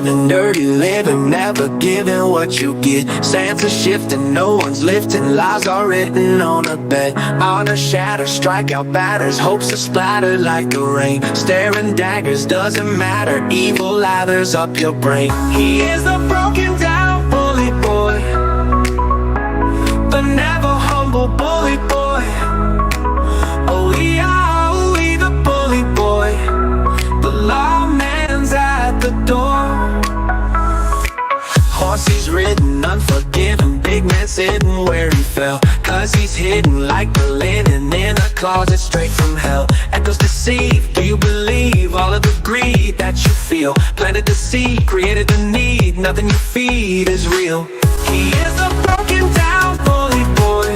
living, dirty living, never giving what you get. Sands are shifting, no one's lifting, lies are written on a bed. Honor shatters, strike out batters, hopes are splattered like the rain. Staring daggers, doesn't matter, evil lathers up your brain. He is the broken down bully boy, the never humble bully boy. Oh yeah, oh we the bully boy, the lawman's at the door. Horses ridden, unforgiven, big man sitting where he fell, cause he's hidden like the linen in a closet straight from hell. Echoes deceive, do you believe all of the greed that you feel? Planted the seed, created the need, nothing you feed is real. He is a broken down bully boy,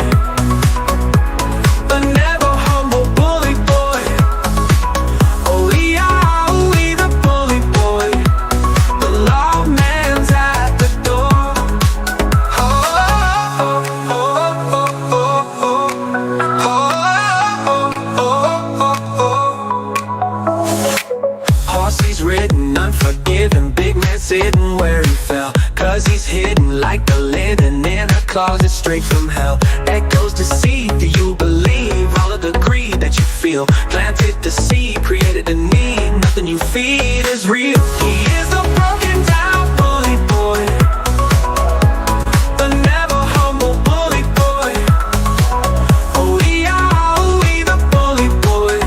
the never humble bully boy. Oh yeah, oh we the bully boy, the lawman's at the door. Oh, oh, oh, oh, oh, oh, oh, oh. Horses ridden, unforgiven, big man sitting where he fell, cause he's hidden like the linen in a closet straight from hell. Echoes deceive, do you believe all of the greed that you feel? Planted the seed, created the need, nothing you feed is real. He is a broken down bully boy, the never humble bully boy. Oh yeah, oh we the bully boy,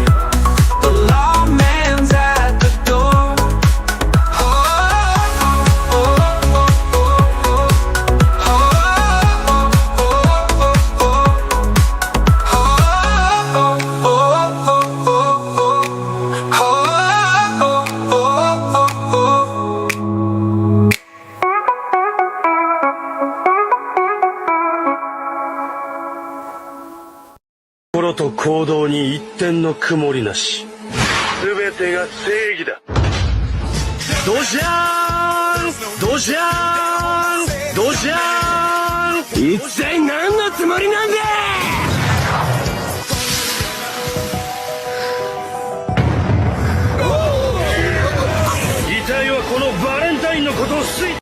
the lawman's at the door. Oh, oh, oh, oh, oh, oh,心と行動に一点の曇りなし、すべてが正義だ。ドジャーンドジャーンドジャーン、一体何のつもりなんだ。遺体はこのバレンタインのことを推理。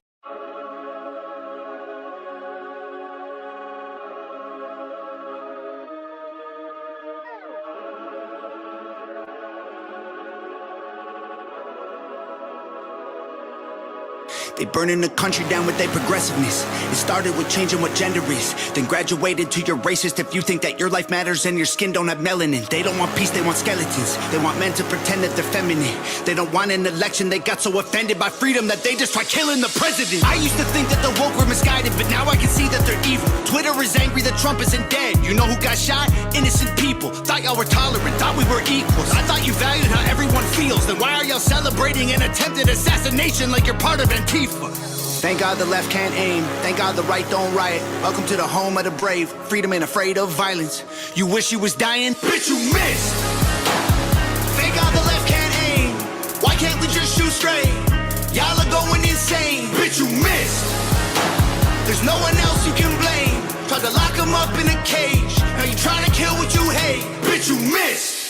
They burning the country down with their progressiveness. It started with changing what gender is, then graduated to you're racist if you think that your life matters and your skin don't have melanin. They don't want peace, they want skeletons. They want men to pretend that they're feminine. They don't want an election, they got so offended by freedom that they just try killing the president. I used to think that the woke were misguided, but now I can see that they're evil. Twitter is angry that Trump isn't dead. You know who got shot? Innocent people. Thought y'all were tolerant, thought we were equals. I thought you valued how everyone feels. Then why are y'all celebrating an attempted assassination like you're part of Antifa? Thank God the left can't aim, thank God the right don't riot. Welcome to the home of the brave, freedom ain't afraid of violence. You wish you was dying? Bitch, you missed! Thank God the left can't aim, why can't we just shoot straight? Y'all are going insane, bitch, you missed! There's no one else you can blame. Tried to lock him up in a cage, now you trying to kill what you hate, bitch, you missed!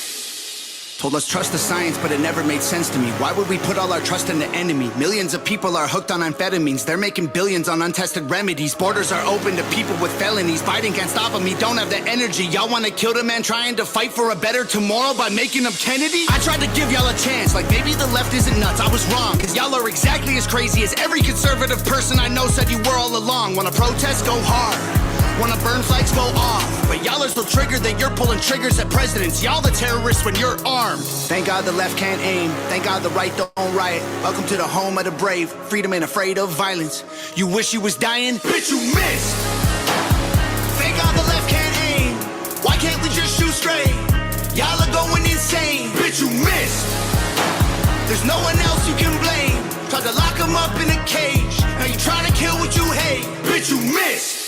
Told us trust the science, but it never made sense to me. Why would we put all our trust in the enemy? Millions of people are hooked on amphetamines. They're making billions on untested remedies. Borders are open to people with felonies. Biden can't stop them, he don't have the energy. Y'all wanna kill the man trying to fight for a better tomorrow by making him Kennedy? I tried to give y'all a chance, like maybe the left isn't nuts. I was wrong, cause y'all are exactly as crazy as every conservative person I know said you were all along. Wanna protest? Go hard. Wanna burn flags? Go off. But y'all are so triggered that you're pulling triggers at presidents. Y'all the terrorists when you're armed. Thank God the left can't aim, thank God the right don't riot. Welcome to the home of the brave, freedom ain't afraid of violence. You wish you was dying? Bitch, you missed! Thank God the left can't aim, why can't we just shoot straight? Y'all are going insane, bitch, you missed! There's no one else you can blame. Tried to lock him up in a cage, now you trying to kill what you hate, bitch, you missed!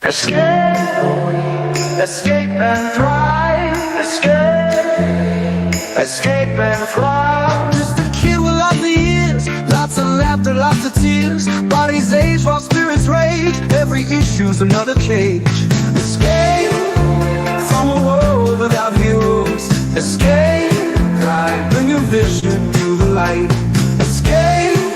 Escape, escape and thrive. Escape, escape and thrive. Just a kid with lots of years, lots of laughter, lots of tears. Bodies age while spirits rage. Every issue's another cage. Escape from a world without heroes. Escape, right, bring your vision to the light. Escape,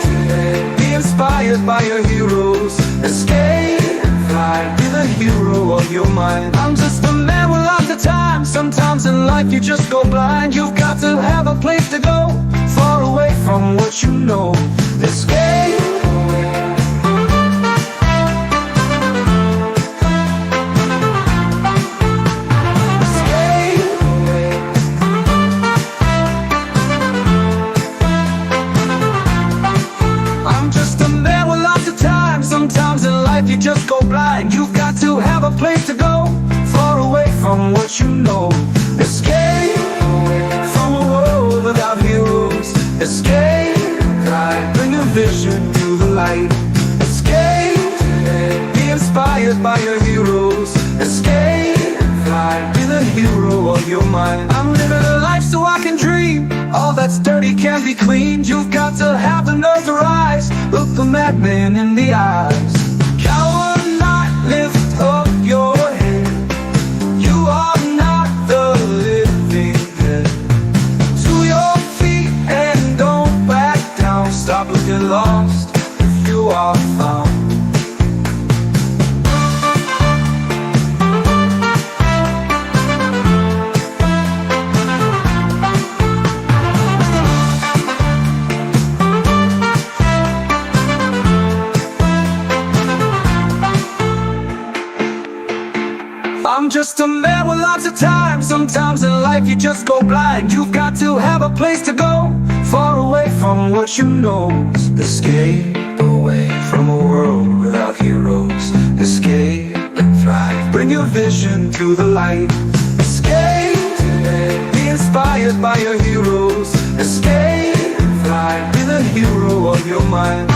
be inspired by your heroes. Escape, fly, be the hero of your mind. I'm just a man with lots of time. Sometimes in life you just go blind. You've got to have a place to go, far away from what you know. Escape. Sometimes in life you just go blind. You've got to have a place to go, far away from what you know. Escape from a world without heroes. Escape, right, bring a vision to the light. Escape, be inspired by your heroes. Escape, fly, be the hero of your mind. I'm living a life so I can dream. All that's dirty can be cleaned. You've got to have the nerve to rise. Look the madman in the eyes. Coward not, lift up your head. You are not the living dead. To your feet and don't back down. Stop looking lost if you are found. I'm just a man with lots of time. Sometimes in life you just go blind. You've got to have a place to go, far away from what you know. Escape away from a world without heroes. Escape and thrive, bring your vision to the light. Escape, be inspired by your heroes. Escape and fly, be the hero of your mind.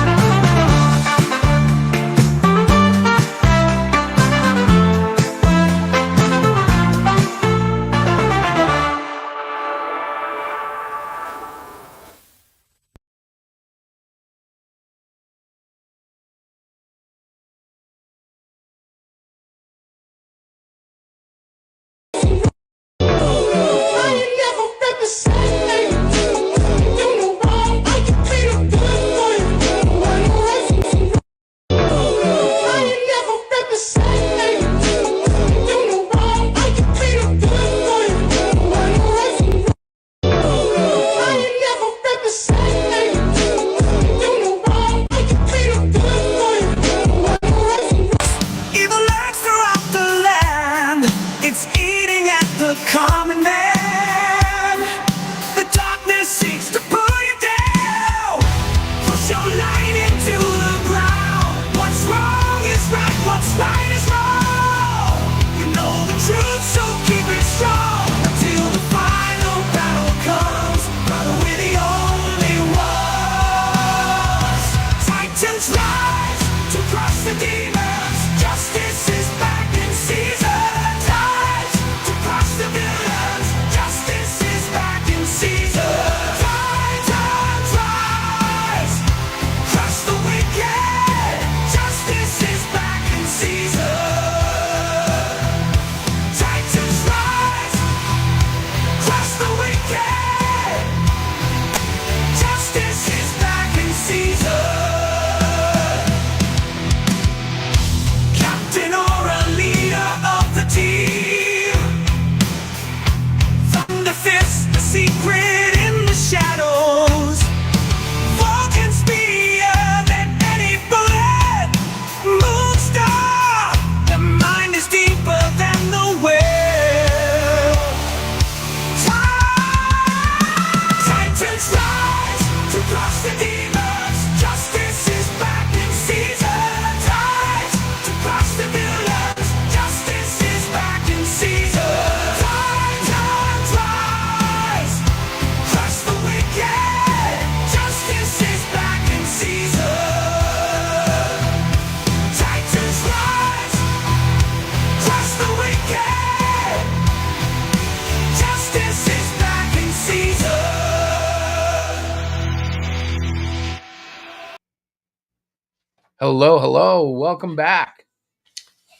Hello. Welcome back.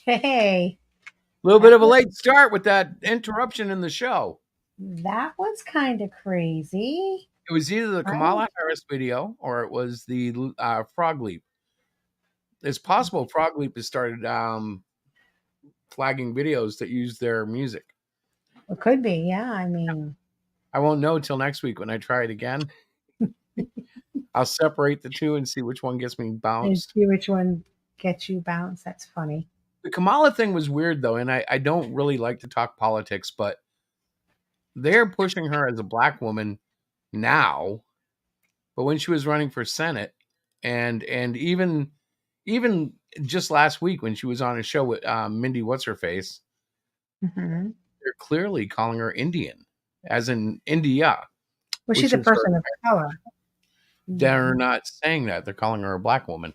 Hey, A little bit that of a was late start with that interruption in the show. that was kind of crazy, It was either the right? Kamala Harris video or it was the Frog Leap. It's possible Frog Leap has started flagging videos that use their music. It could be, yeah. I mean, I won't know till next week when I try it again. I'll separate the two and see which one gets me and bounced. see which one gets you bounced. That's funny. The Kamala thing was weird though, and I don't really like to talk politics, but they're pushing her as a black woman now. But when she was running for Senate, and even just last week when she was on a show with Mindy What's Her Face, Hmm. they're clearly calling her Indian, as in India, Well, she's which a is her. person of color. They're Mhm. not saying that; they're calling her a black woman,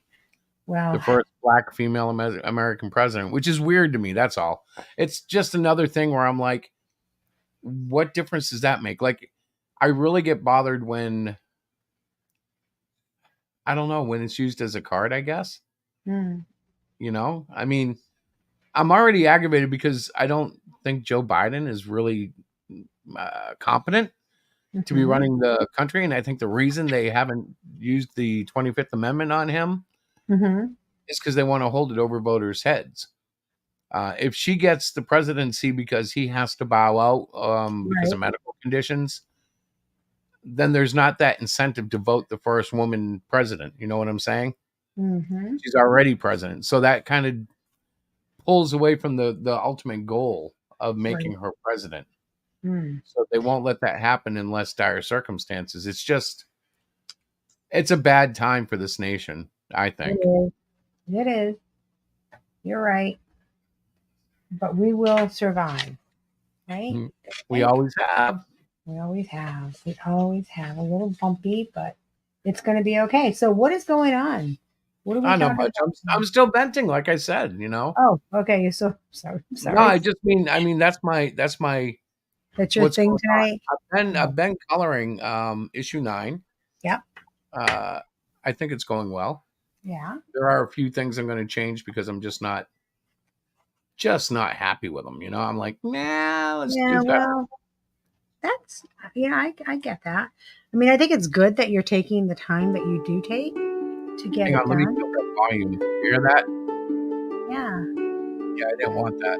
the Well, first black female American president, which is weird to me. That's all. It's just another thing where I'm like, what difference does that make? Like, I really get bothered when I don't know when it's used as a card. I guess mm, I mean, I'm already aggravated because I don't think Joe Biden is really competent to be hmm running the country, and I think the reason they haven't used the 25th Amendment on him hmm is because they want to hold it over voters' heads. If she gets the presidency because he has to bow out because right. of medical conditions, then there's not that incentive to vote the first woman president. You know what I'm saying? Hmm. She's already president, so that kind of pulls away from the ultimate goal of making Right. her president. Mm. So they won't let that happen in less dire circumstances. It's a bad time for this nation, I It think. is. It is. You're right. But we will survive, right? Mhm. I We think always have. we always have. We always have a little bumpy, but it's going to be okay. So, what is going on? What are we Not talking much. I'm about? still venting, like I said. Oh, okay. You're so sorry. I'm No, sorry. I mean that's my That's your what's thing going on. tonight. I've Oh, been coloring issue 9. yep. Uh I think it's going well. Yeah. There are a few things I'm going to change because I'm just not happy with them. I'm like, nah, let's do Yeah. better. Well, that's, yeah, I get that. I mean, I think it's good that you're taking the time that you do take to get Hang it on, let me done. feel that volume. You hear that? Yeah. Yeah, I didn't want that.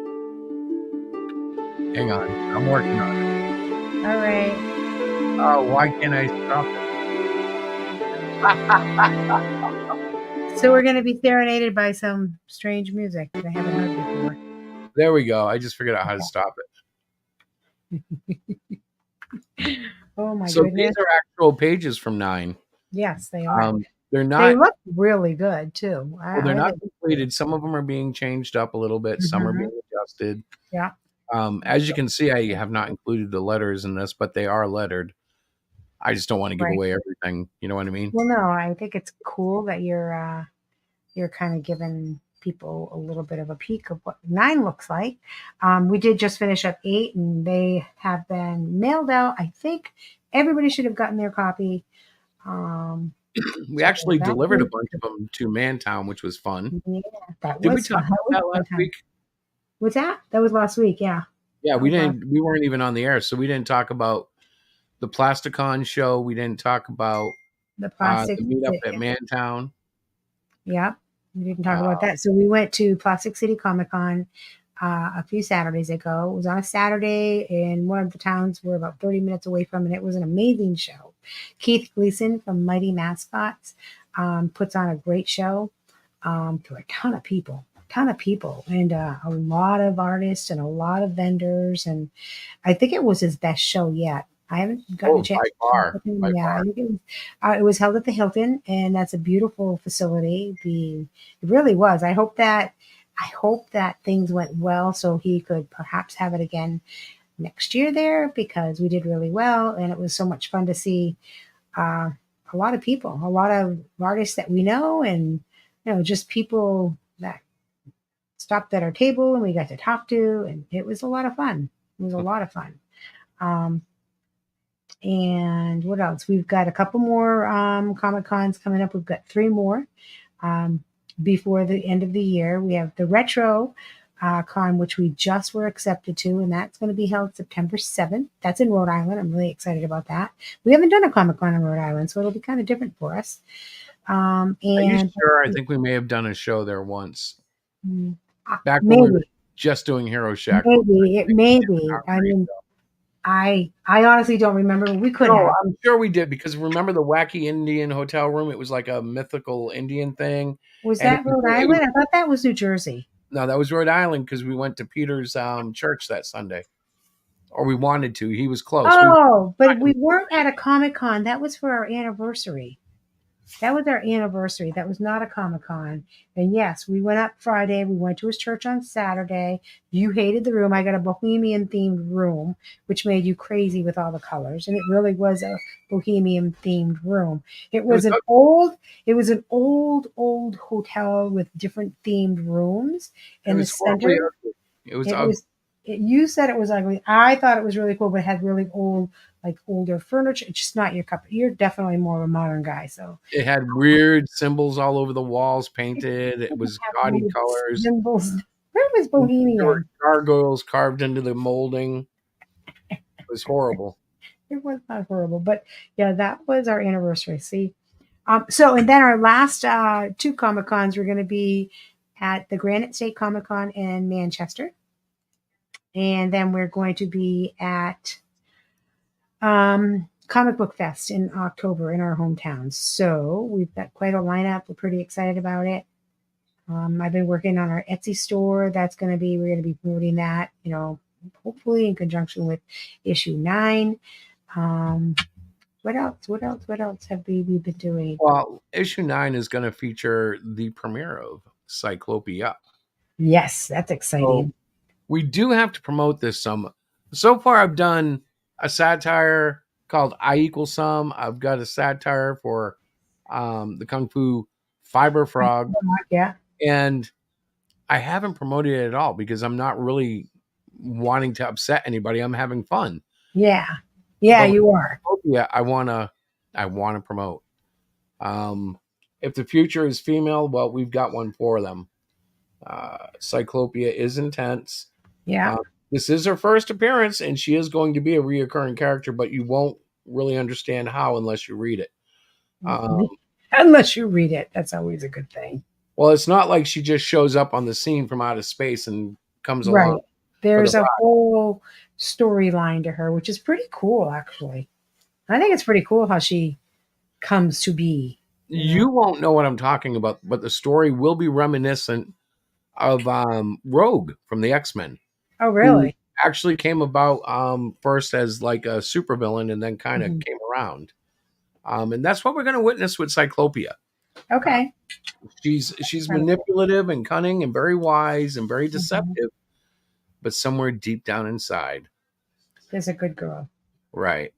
Hang on. I'm working on it. All right. Oh, why can't I stop it? So, we're going to be serenaded by some strange music that I haven't heard before. There we go. I just figured out how to stop it. Oh, my So these goodness. are actual pages from 9. Yes, they are. They're They not look really good, too. well, they're I not think, completed. Some of them are being changed up a little bit. Some are hmm, being adjusted. yeah. As you can see, I have not included the letters in this, but they are lettered. I just don't want to give Right. away everything. You know what I mean? Well, no, I think it's cool that you're kind of giving people a little bit of a peek of what 9 looks like. We did just finish up 8, and they have been mailed out. I think everybody should have gotten their copy. Um, We so actually that delivered a was, bunch of them to Mantown, which was fun. yeah, that Did we was talk fun. That about was that a fun last time. week? What's that? That was last week. Yeah, Yeah, that was last. we weren't even on the air, so we didn't talk about the Plasticon show. We didn't talk about The plastic. the meetup at Mantown. Yeah, we didn't talk Uh, about that. So we went to Plastic City Comic Con a few Saturdays ago. It was on a Saturday in one of the towns we're about 30 minutes away from, and it was an amazing show. Keith Gleason from Mighty Mascots puts on a great show to a ton of people, and a lot of artists and a lot of vendors. And I think it was his best show yet. I haven't gotten a oh, chance to talk with him. by Yeah, I far. think it was held at the Hilton, and that's a beautiful facility. It really was. I hope that things went well, so he could perhaps have it again next year there, because we did really well, and it was so much fun to see uh, a lot of people, a lot of artists that we know, and just people that stopped at our table and we got to talk to, and it was a lot of fun. It was a lot of fun. Um, and what else? We've got a couple more Comic Cons coming up. We've got 3 more. Um, before the end of the year. We have the Retro Con, which we just were accepted to, and that's going to be held September 7th. That's in Rhode Island. I'm really excited about that. We haven't done a Comic Con in Rhode Island, so it'll be kind of different for us. Are you And sure? I think we may have done a show there once. mm, Back when we were maybe, just doing Hero Shack. maybe it may be. I mean, I honestly don't remember. We could No, have. I'm sure we did because remember the wacky Indian hotel room? It was like a mythical Indian thing. Was And that Rhode Island? I thought that was New Jersey. no, that was Rhode Island because we went to Peter's church that Sunday. Or we wanted to. He was close. Oh, but we weren't at a Comic Con. That was for our anniversary. That was our anniversary. That was not a Comic Con. And yes, we went up Friday. We went to his church on Saturday. You hated the room. I got a bohemian themed room, which made you crazy with all the colors. And it really was a bohemian themed room. It was an old hotel with different themed rooms in the center. It was You said it was ugly. I thought it was really cool, but it had really old, like older furniture. It's just not your cup. You're definitely more of a modern guy. So it had weird symbols all over the walls painted. It was gaudy colors. Symbols. Where was There Bohemia? were gargoyles carved into the molding. It was horrible. It was not horrible, but yeah, that was our anniversary. See, so and then our last two Comic Cons were going to be at the Granite State Comic Con in Manchester, and then we're going to be at Comic Book Fest in October in our hometown. So we've got quite a lineup. We're pretty excited about it. I've been working on our Etsy store. We're going to be promoting that, hopefully in conjunction with issue 9. What else have we been doing? Well, issue 9 is going to feature the premiere of Cyclopia. Yes, that's exciting. So we do have to promote this some. So far, I've done a satire called I Equal Some. I've got a satire for the Kung Fu Fiber Frog. Yeah. And I haven't promoted it at all because I'm not really wanting to upset anybody. I'm having fun. Yeah. Yeah, you are. Yeah, I wanna promote. If the future is female, well, we've got one for them. Cyclopia is intense. Yeah. This is her first appearance, and she is going to be a reoccurring character, but you won't really understand how unless you read it. Unless you read it. That's always a good thing. Well, it's not like she just shows up on the scene from outer space and comes along. There's a whole storyline to her, which is pretty cool, actually. I think it's pretty cool how she comes to be. You won't know what I'm talking about, but the story will be reminiscent of Rogue from the X-Men. Oh, really? Actually came about first as like a supervillain and then kind of came around. And that's what we're going to witness with Cyclopia. Okay. She's manipulative and cunning and very wise and very deceptive, but somewhere deep down inside, there's a good girl. Right.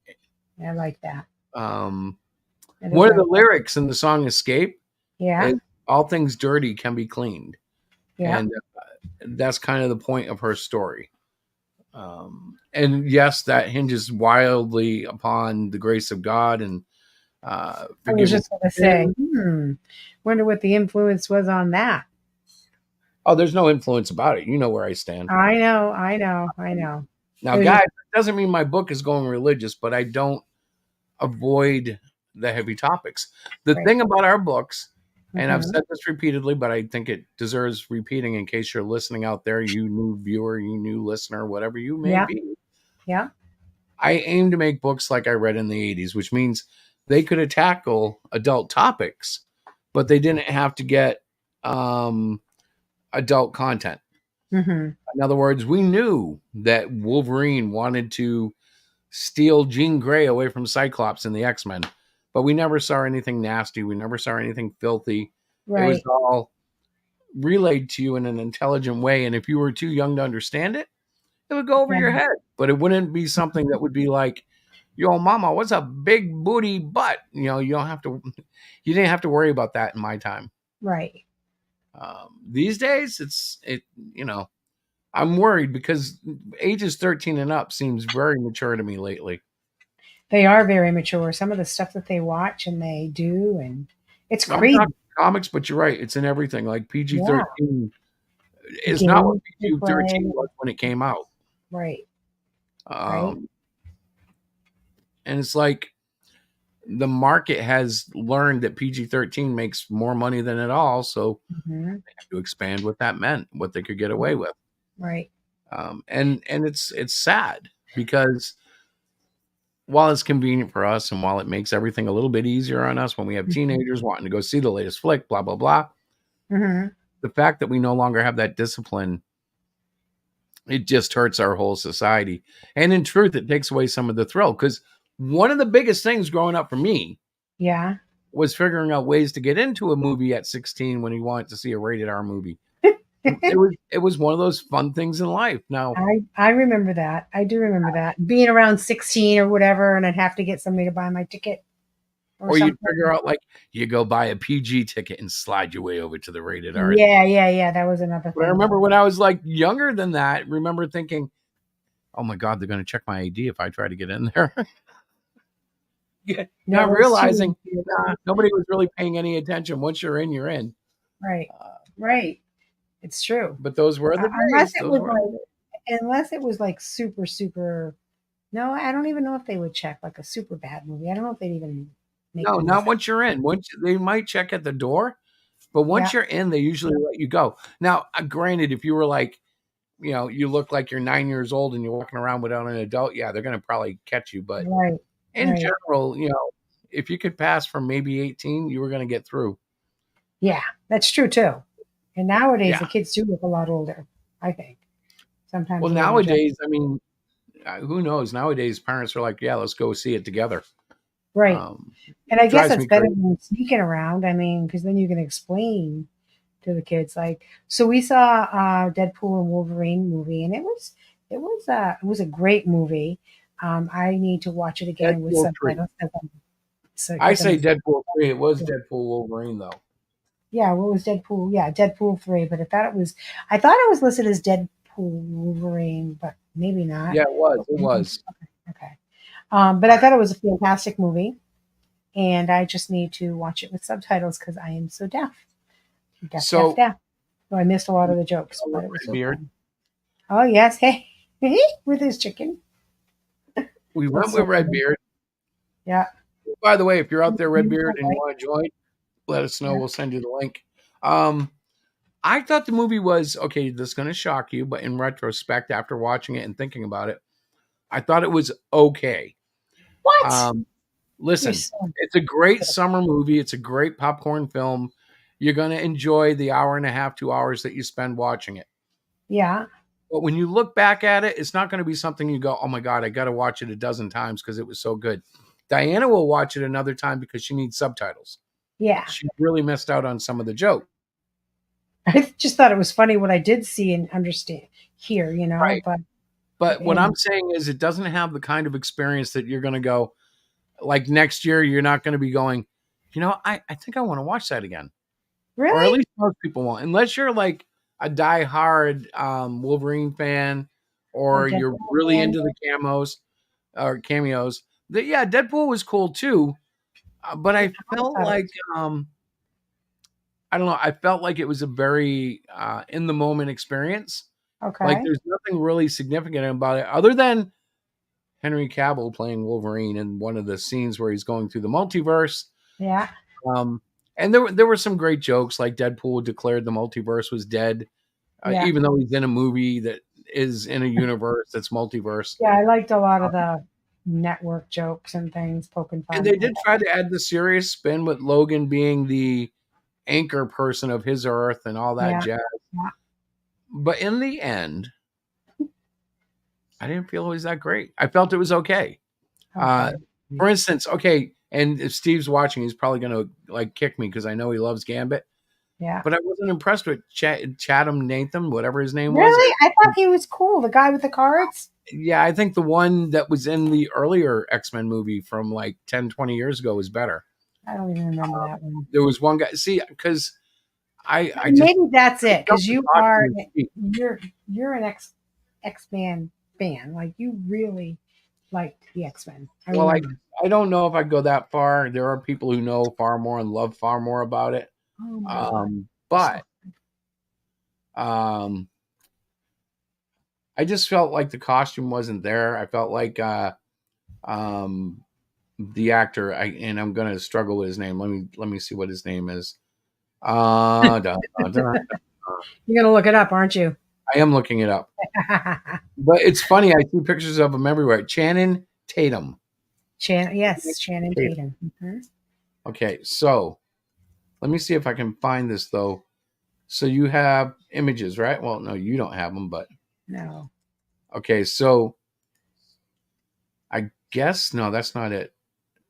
I like that. One of the lyrics in the song Escape, is, all things dirty can be cleaned. Yeah. And that's kind of the point of her story. And yes, that hinges wildly upon the grace of God and I was just going to say, wonder what the influence was on that. Oh, there's no influence about it. You know where I stand. I know. Now, guys, it doesn't mean my book is going religious, but I don't avoid the heavy topics. The thing about our books, and I've said this repeatedly, but I think it deserves repeating in case you're listening out there, you new viewer, you new listener, whatever you may be. Yeah. I aim to make books like I read in the 80s, which means they could tackle adult topics, but they didn't have to get adult content. In other words, we knew that Wolverine wanted to steal Jean Grey away from Cyclops in the X-Men, but we never saw anything nasty. We never saw anything filthy. Right. It was all relayed to you in an intelligent way. And if you were too young to understand it, it would go over your head, but it wouldn't be something that would be like, yo, mama, what's a big booty butt? You didn't have to worry about that in my time. Right. These days I'm worried because ages 13 and up seems very mature to me lately. They are very mature. Some of the stuff that they watch and they do, and it's crazy. comics, but you're right. It's in everything. Like PG Yeah. 13 The is not what games they PG play. 13 was when it came out. Right. Right. Um, and it's like the market has learned that PG 13 makes more money than it all, so Hmm. to expand what that meant, what they could get away with. Right. And it's sad because while it's convenient for us and while it makes everything a little bit easier on us when we have teenagers wanting to go see the latest flick, blah blah blah, Hmm. the fact that we no longer have that discipline, it just hurts our whole society. And in truth, it takes away some of the thrill. Because one of the biggest things growing up for me Yeah. was figuring out ways to get into a movie at 16 when he wanted to see a rated R movie. It was one of those fun things in life. Now, I remember that. I do remember that. Being around 16 or whatever, and I'd have to get somebody to buy my ticket or or you'd something. figure out like you go buy a PG ticket and slide your way over to the rated R. Yeah. That was another But I thing. remember when I was like younger than that, remember thinking, oh my God, they're going to check my ID if I try to get in there. Yeah, No, not those realizing two- nobody was really paying any attention. Once you're in, you're in. Right. Right. It's true. But those were the Unless days. it Those was were like, unless it was like super, super. No, I don't even know if they would check like a super bad movie. I don't know if they'd even make no, movies not like once you're in. Once they might check at the door, but yeah, once you're in, they usually let you go. Now, granted, if you were like, you look like you're 9 years old and you're walking around without an adult, yeah, they're going to probably catch you. But right, in right. general, if you could pass from maybe 18, you were going to get through. Yeah, that's true too. And nowadays the Yeah. kids do look a lot older. I think sometimes. Well, a little bit. nowadays, I mean, who knows? Nowadays, parents are like, yeah, let's go see it together. Right. And I guess Drives that's me better crazy. than sneaking around. I mean, because then you can explain to the kids. Like, so we saw Deadpool and Wolverine movie, and it was a great movie. I need to watch it again with Deadpool 3. subtitles. So, I 'cause say I'm- Deadpool 3. It was Deadpool Wolverine, though. yeah, what was Deadpool? Yeah, Deadpool 3. But I thought it was listed as Deadpool Wolverine, but maybe not. Yeah, it was. It was. Okay. But I thought it was a fantastic movie, and I just need to watch it with subtitles because I am so deaf. Deaf, So, deaf. So I missed a lot of the jokes, so but it was so Redbeard. fun. Oh yes, hey, with his chicken. We went That's with so funny. Redbeard. Yeah, By the way, if you're out there, Redbeard, and you Right. want to join, let us know. Yeah. We'll send you the link. I thought the movie was okay. This is going to shock you, but in retrospect, after watching it and thinking about it, I thought it was okay. What? You're Listen, so it's a great summer movie. It's a great popcorn film. You're going to enjoy the hour and a half, 2 hours that you spend watching it. yeah. But when you look back at it, it's not going to be something you go, oh my God, I got to watch it a dozen times because it was so good. Diana will watch it another time because she needs subtitles. Yeah. She really missed out on some of the joke. I just thought it was funny what I did see and understand here, Right. But But what I'm saying is it doesn't have the kind of experience that you're going to go, like next year, you're not going to be going, I think I want to watch that again. Or at really, least most people won't. Unless you're like a diehard Wolverine fan or you're Deadpool really fan. into the cameos. Yeah, Deadpool was cool too. But I felt like I don't know. I felt like it was a very in the moment experience. Like Okay. there's nothing really significant about it other than Henry Cavill playing Wolverine in one of the scenes where he's going through the multiverse. Yeah. And there were some great jokes, like Deadpool declared the multiverse was dead, Yeah. even though he's in a movie that is in a universe that's multiverse. Yeah. I liked a lot of the network jokes and things poking fun. And they did try to add the serious spin with Logan being the anchor person of his Earth and all that Yeah. jazz. Yeah. But in the end, I didn't feel it was that great. I felt it was okay. Okay. For instance, okay, and if Steve's watching, he's probably going to like kick me because I know he loves Gambit. Yeah. But I wasn't impressed with Chatham Nathan, whatever his name was. Really? I thought he was cool. The guy with the cards? Yeah, I think the one that was in the earlier X-Men movie from like 10, 20 years ago was better. I don't even remember that one. There was one guy. See, because I Maybe that's it. Because Jumping on are his feet. you're an X-Men fan. Like you really liked the X-Men. Well, I don't know if I'd go that far. There are people who know far more and love far more about it. Oh my God. So, But I just felt like the costume wasn't there. I felt like um, the actor, and I'm gonna struggle with his name. Let me see what his name is. Da, da, da. you're gonna look it up, aren't you? I am looking it up, but it's funny. I see pictures of him everywhere. Channing Tatum. Yes, Shannon Tatum. Tatum. Hmm. Okay, so let me see if I can find this though. So you have images, right? Well, no, you don't have them, but No. okay. So I guess no, that's not it.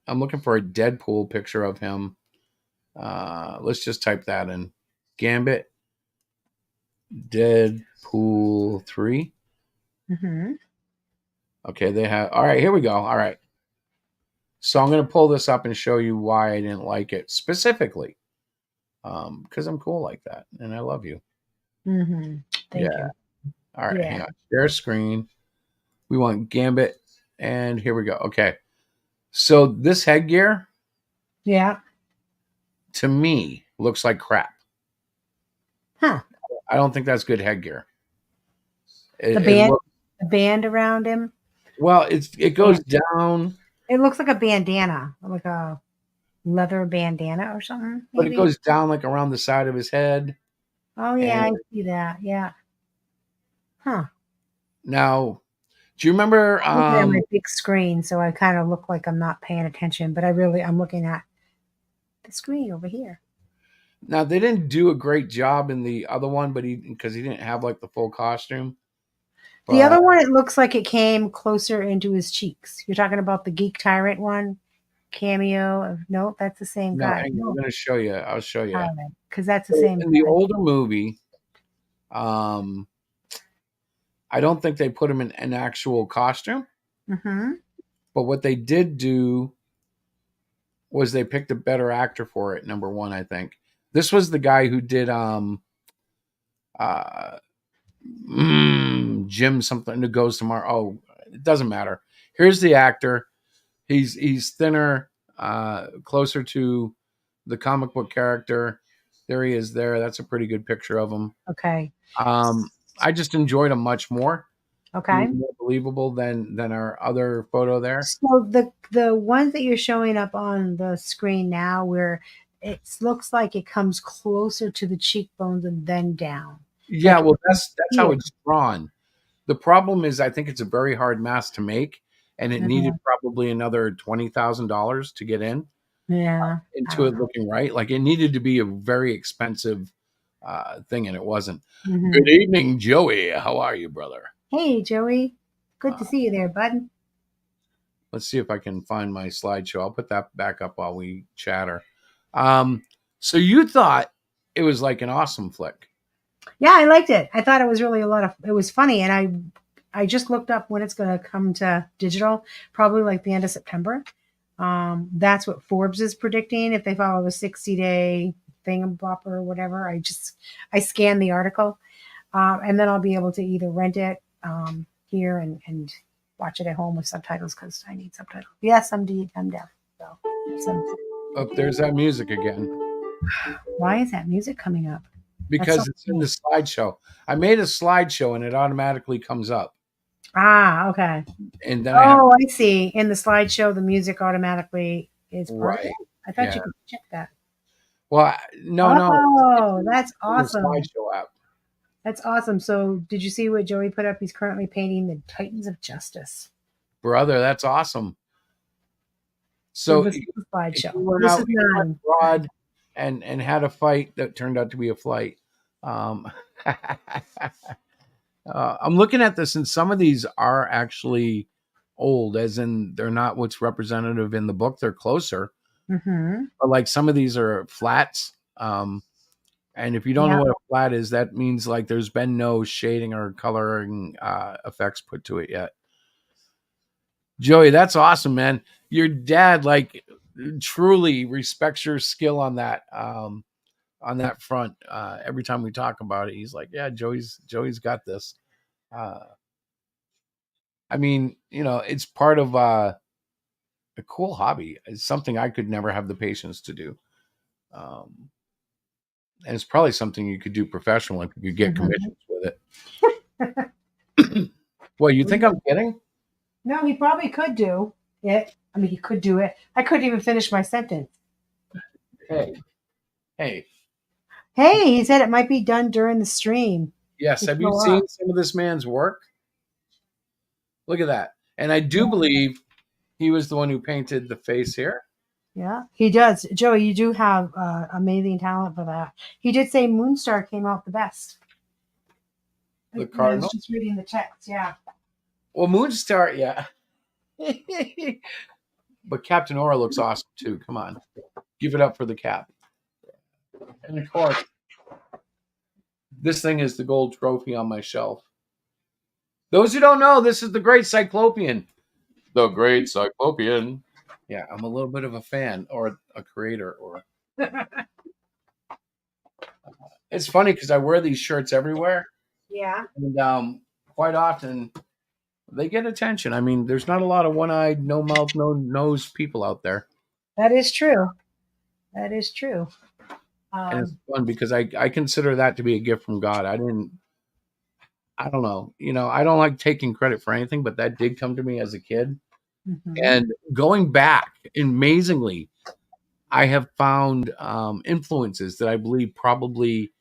I'm looking for a Deadpool picture of him. Let's just type that in. Gambit Deadpool 3. Hmm. Okay, they have. All right, here we go. All right. So I'm going to pull this up and show you why I didn't like it specifically. Because I'm cool like that and I love you. Hmm. Thank Yeah. you. All right, Yeah. hang on. Share screen. We want Gambit. And here we go. Okay. So this headgear Yeah. to me looks like crap. Huh. I don't think that's good headgear. The It band, looks the band around him. well, it goes Band. down. It looks like a bandana, like a leather bandana or something, But it maybe. goes down like around the side of his head. Oh yeah, And I see that. Yeah. Huh. now, do you remember? I'm looking at my big screen, so I kind of look like I'm not paying attention, but I'm looking at the screen over here. Now they didn't do a great job in the other one, but because he didn't have like the full costume. The But other one, it looks like it came closer into his cheeks. You're talking about the Geek Tyrant one cameo of no, that's the same no, guy. hang on, I'm No, going to show you. I'll show you. Tyrant, because that's the So same in the guy. older movie, um, I don't think they put him in an actual costume. Mm-hmm. But what they did do was they picked a better actor for it. Number one, I think this was the guy who did uh Jim something who goes tomorrow. Oh, it doesn't matter. Here's the actor. He's thinner, closer to the comic book character. There he is. There, that's a pretty good picture of him. Okay. I just enjoyed him much more. He was Okay. more believable than our other photo there. So the ones that you're showing up on the screen now, where it looks like it comes closer to the cheekbones and then down. Yeah, Like well, that's how here. it's drawn. The problem is, I think it's a very hard mask to make, and it needed Mhm. probably another $20,000 to get Yeah. I into don't it know. looking right. Like it needed to be a very expensive thing, and it wasn't. Good Mhm. evening, Joey. How are you, brother? Hey, Joey. Good to Uh, see you there, bud. let's see if I can find my slideshow. I'll put that back up while we chatter. Um, so you thought it was like an awesome flick? Yeah, I liked it. I thought it was really it was funny, and I just looked up when it's going to come to digital, probably like the end of September. That's what Forbes is predicting if they follow the 60-day thingamabopper or whatever. I scanned the article, and then I'll be able to either rent it here and watch it at home with subtitles because I need subtitles. Yes, I'm deaf. So, Oh, there's that music again why is that music coming up? That's so because it's in the cool. slideshow. I made a slideshow and it automatically comes up, Ah, okay. and then I have Oh, I see. In the slideshow, the music automatically is part of it. right. I thought Yeah. you could check that. Well, no, Oh, that's it's in the awesome. slideshow app. That's awesome. So, did you see what Joey put up? He's currently painting the Titans of Justice. Brother, that's awesome. So, So this is the if slideshow. you went This out, is you went mine. abroad and had a fight that turned out to be a flight. I'm looking at this, and some of these are actually old, as in they're not what's representative in the book. They're closer, Mm-hmm. but like some of these are flats. And if you don't know Yeah. what a flat is, that means like there's been no shading or coloring effects put to it yet. Joey, that's awesome, man. Your dad like truly respects your skill on that front. Every time we talk about it, he's like, "Yeah, Joey's got this." Uh, I mean, it's part of a cool hobby. It's something I could never have the patience to do. Um, And it's probably something you could do professional if you could get commissions with it. Well, you think I'm kidding? No, he probably could do it. I mean, he could do it. I couldn't even finish my sentence. Hey, hey. Hey, he said it might be done during the stream. Yes. Have you seen some of this man's work? Look at that. And I do believe he was the one who painted the face here. Yeah, he does. Joey, you do have amazing talent for that. He did say Moonstar came out the best. The I Cardinal? was just reading the text, yeah. Well, Moonstar, yeah. But Captain Aura looks awesome too. Come on. Give it up for the Cap. And of course, this thing is the gold trophy on my shelf. Those who don't know, this is the Great Cyclopean. The Great Cyclopean. Yeah, I'm a little bit of a fan or a creator. Or it's funny because I wear these shirts everywhere. Yeah. And quite often they get attention. I mean, there's not a lot of one-eyed, no mouth, no nose people out there. That is true. That is true. And it's fun because I consider that to be a gift from God. I don't know. I don't like taking credit for anything, but that did come to me as a kid. Mm-hmm. And going back, amazingly, I have found influences that I believe probably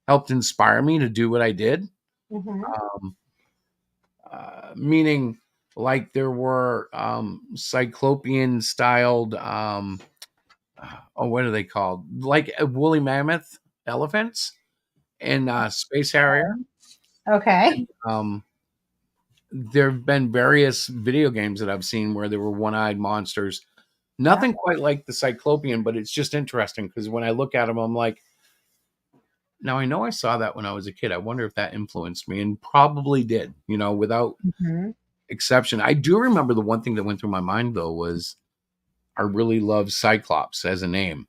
helped inspire me to do what I did. Mm-hmm. Meaning, like there were cyclopean styled, what are they called? Like woolly mammoth elephants in Space Harrier. Okay. There have been various video games that I've seen where there were one-eyed monsters. Nothing quite like the Cyclopean, but it's just interesting because when I look at them, I'm like, now I know I saw that when I was a kid. I wonder if that influenced me, and probably did, without exception. I do remember the one thing that went through my mind, though, was I really love Cyclops as a name.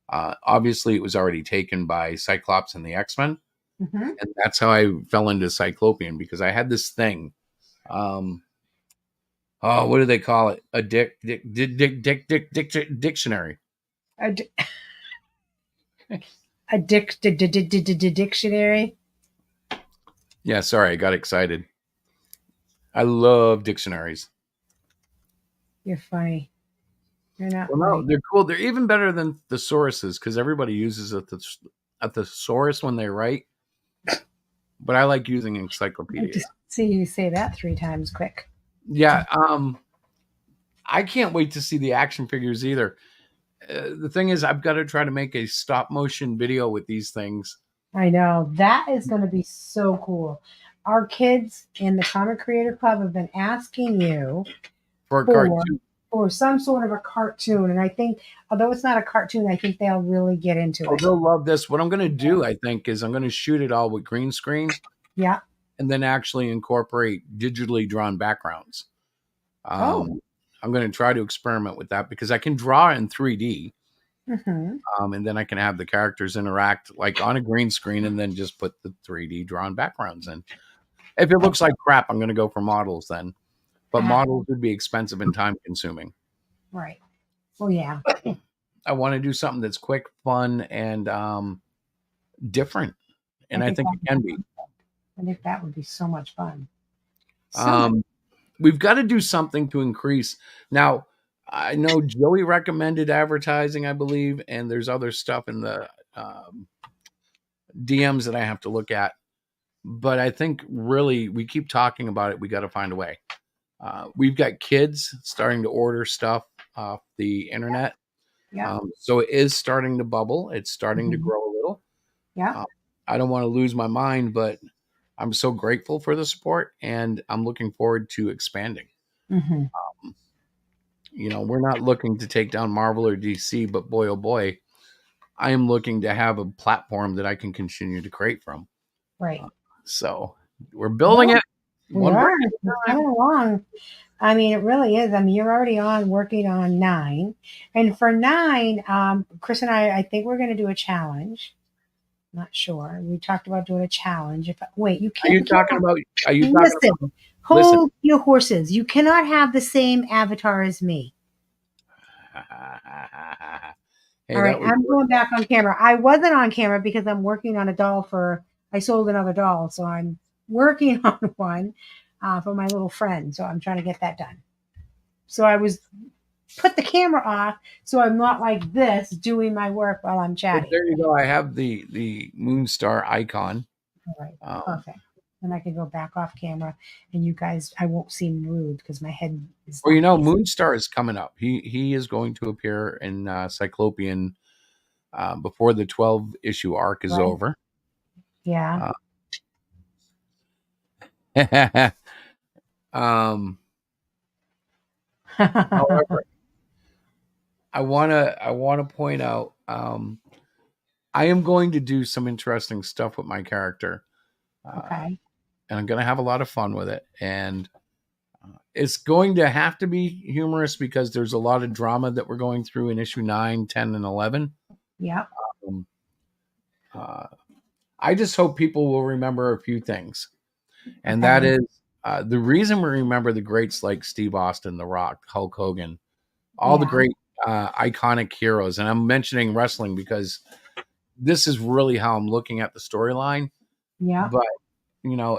Obviously, it was already taken by Cyclops and the X-Men. Mm-hmm. And that's how I fell into Cyclopean, because I had this thing. What do they call it? A dictionary. A dictionary. Yeah, sorry, I got excited. I love dictionaries. You're funny. You're not. Well, no, they're cool. They're even better than thesauruses because everybody uses a thesaurus when they write. But I like using encyclopedia. Just see you say that 3 times quick. Yeah. I can't wait to see the action figures either. The thing is, I've got to try to make a stop motion video with these things. I know. That is going to be so cool. Our kids in the Comic Creator Club have been asking you for a cartoon. For some sort of a cartoon. And I think, although it's not a cartoon, I think they'll really get into it. They'll love this. What I'm going to do, I think, is I'm going to shoot it all with green screen. Yeah. And then actually incorporate digitally drawn backgrounds. I'm going to try to experiment with that because I can draw in 3D. Mm-hmm. And then I can have the characters interact like on a green screen and then just put the 3D drawn backgrounds in. If it looks like crap, I'm going to go for models then. But models would be expensive and time consuming. Right. Well, yeah. I want to do something that's quick, fun, and different. And I think it can be. I think that would be so much fun. We've got to do something to increase. Now, I know Joey recommended advertising, I believe, and there's other stuff in the DMs that I have to look at. But I think really we keep talking about it. We got to find a way. We've got kids starting to order stuff off the internet. Yeah. So it is starting to bubble. It's starting to grow a little. Yeah. I don't want to lose my mind, but I'm so grateful for the support, and I'm looking forward to expanding. Mm-hmm. We're not looking to take down Marvel or DC, but boy, oh boy, I am looking to have a platform that I can continue to create from. Right. So we're building it. We are. It's coming along. I mean, it really is. I mean, you're already working on 9. And for 9, Chris and I think we're going to do a challenge. Not sure. We talked about doing a challenge. Wait, you can't. Listen, hold your horses. You cannot have the same avatar as me. Hey, All right, that was I'm going back on camera. I wasn't on camera because I'm working on a doll I sold another doll, so I'm working on one for my little friend. So I'm trying to get that done. So I was put the camera off so I'm not like this doing my work while I'm well, chatting. there you go. I have the Moonstar icon. All right, Um, perfect. Then I can go back off camera, and you guys, I won't seem rude because my head is well, not facing. Moonstar is coming up. He is going to appear in Cyclopean before the 12-issue arc is Right? over. Yeah. Uh, um, however, I wanna point out I am going to do some interesting stuff with my character, uh, Okay. and I'm going to have a lot of fun with it. And it's going to have to be humorous because there's a lot of drama that we're going through in issue 9, 10, and 11. Yep. Um, uh, I just hope people will remember a few things, and that Okay. is the reason we remember the greats like Steve Austin, The Rock, Hulk Hogan, all the Yeah. great iconic heroes. And I'm mentioning wrestling because this is really how I'm looking at the storyline. Yep. But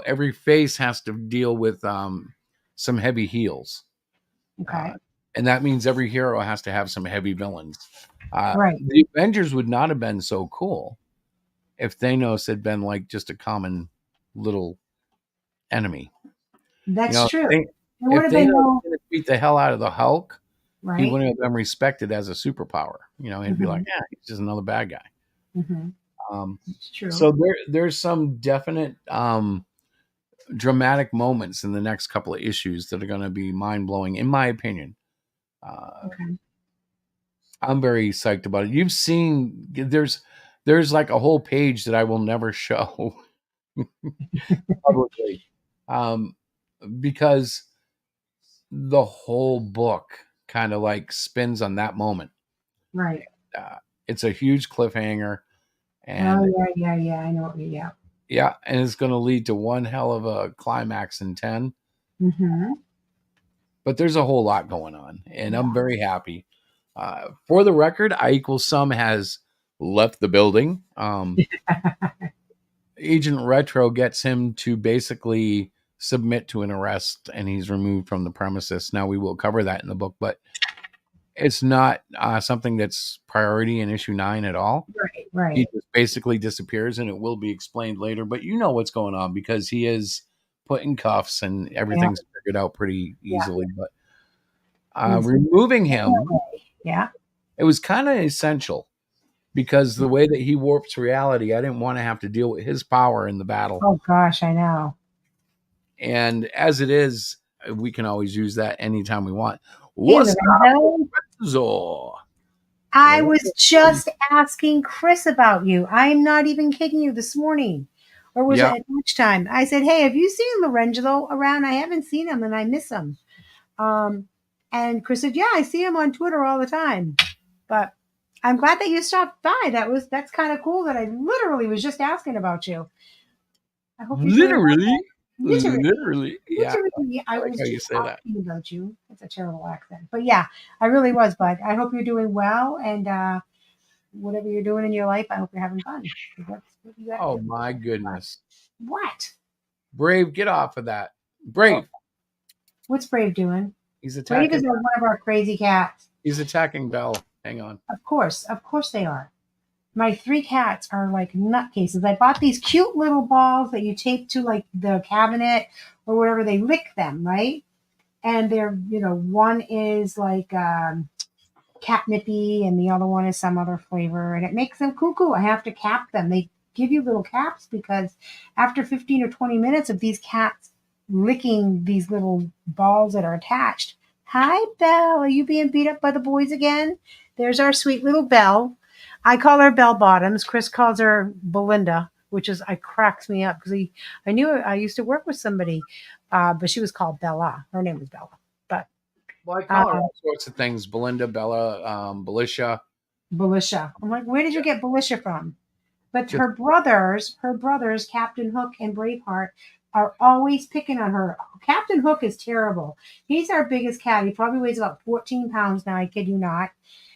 every face has to deal with some heavy heels, uh, Okay. and that means every hero has to have some heavy villains. Right. The Avengers would not have been so cool if Thanos had been like just a common little enemy. That's true. If There would if have Thanos been no was beat the hell out of the Hulk, he right. wouldn't have been respected as a superpower. He'd be like, Mm-hmm. yeah, he's just another bad guy. Mm-hmm. Um, It's true. so there's some definite dramatic moments in the next couple of issues that are going to be mind blowing, in my opinion. Okay. I'm very psyched about it. You've seen there's like a whole page that I will never show publicly, um, because the whole book kind of like spins on that moment. Right. Uh, it's a huge cliffhanger, Oh and yeah. I know. Yeah. yeah, and it's going to lead to one hell of a climax in 10. Mm-hmm. But there's a whole lot going on, and I'm Yeah. very happy. For the record, I equal Sum has left the building. Agent Retro gets him to basically submit to an arrest, and he's removed from the premises. Now we will cover that in the book, but it's not something that's priority in issue 9 at all. Right. He Right. just basically disappears, and it will be explained later. But you know what's going on because he is put in cuffs, and Yeah. everything's figured out pretty Yeah. easily. But He's removing him, yeah. it was kind of essential because the way that he warps reality, I didn't want to have to deal with his power in the battle. Oh gosh, I know. And as it is, we can always use that anytime we want. Hey, What's Lorenzo. up, Zor? I was just asking Chris about you. I'm not even kidding you this morning. Or was it Yeah. at lunchtime? I said, hey, have you seen Lorenzo around? I haven't seen him and I miss him. And Chris said, yeah, I see him on Twitter all the time. But I'm glad that you stopped by. That's kind of cool that I literally was just asking about you. I hope you're doing well. Literally. Literally. Yeah. Literally, I I like was how you just say that. asking about you. That's a terrible accent. But yeah, I really was, bud. I hope you're doing well and whatever you're doing in your life, I hope you're having fun. 'Cause that's what you got to Oh do. my goodness. What? Brave, get off of that. Oh, Brave. what's Brave doing? He's Brave is attacking. one of our crazy cats. He's attacking Belle. Hang on. Of course they are. My 3 cats are like nutcases. I bought these cute little balls that you tape to like the cabinet or whatever. They lick them, right? And they're, one is like catnipy and the other one is some other flavor, and it makes them cuckoo. I have to cap them. They give you little caps because after 15 or 20 minutes of these cats licking these little balls that are attached. Hi, Belle. Are you being beat up by the boys again? There's our sweet little Belle. I call her Bell Bottoms. Chris calls her Belinda, which cracks me up because I knew I used to work with somebody, but she was called Bella. Her name was Bella. But Well, I call her all sorts of things. Belinda, Bella, Belisha. Belisha. I'm like, where did you get Belisha from? But Just- her brothers, Captain Hook and Braveheart, are always picking on her. Captain Hook is terrible. He's our biggest cat. He probably weighs about 14 pounds now. I kid you not.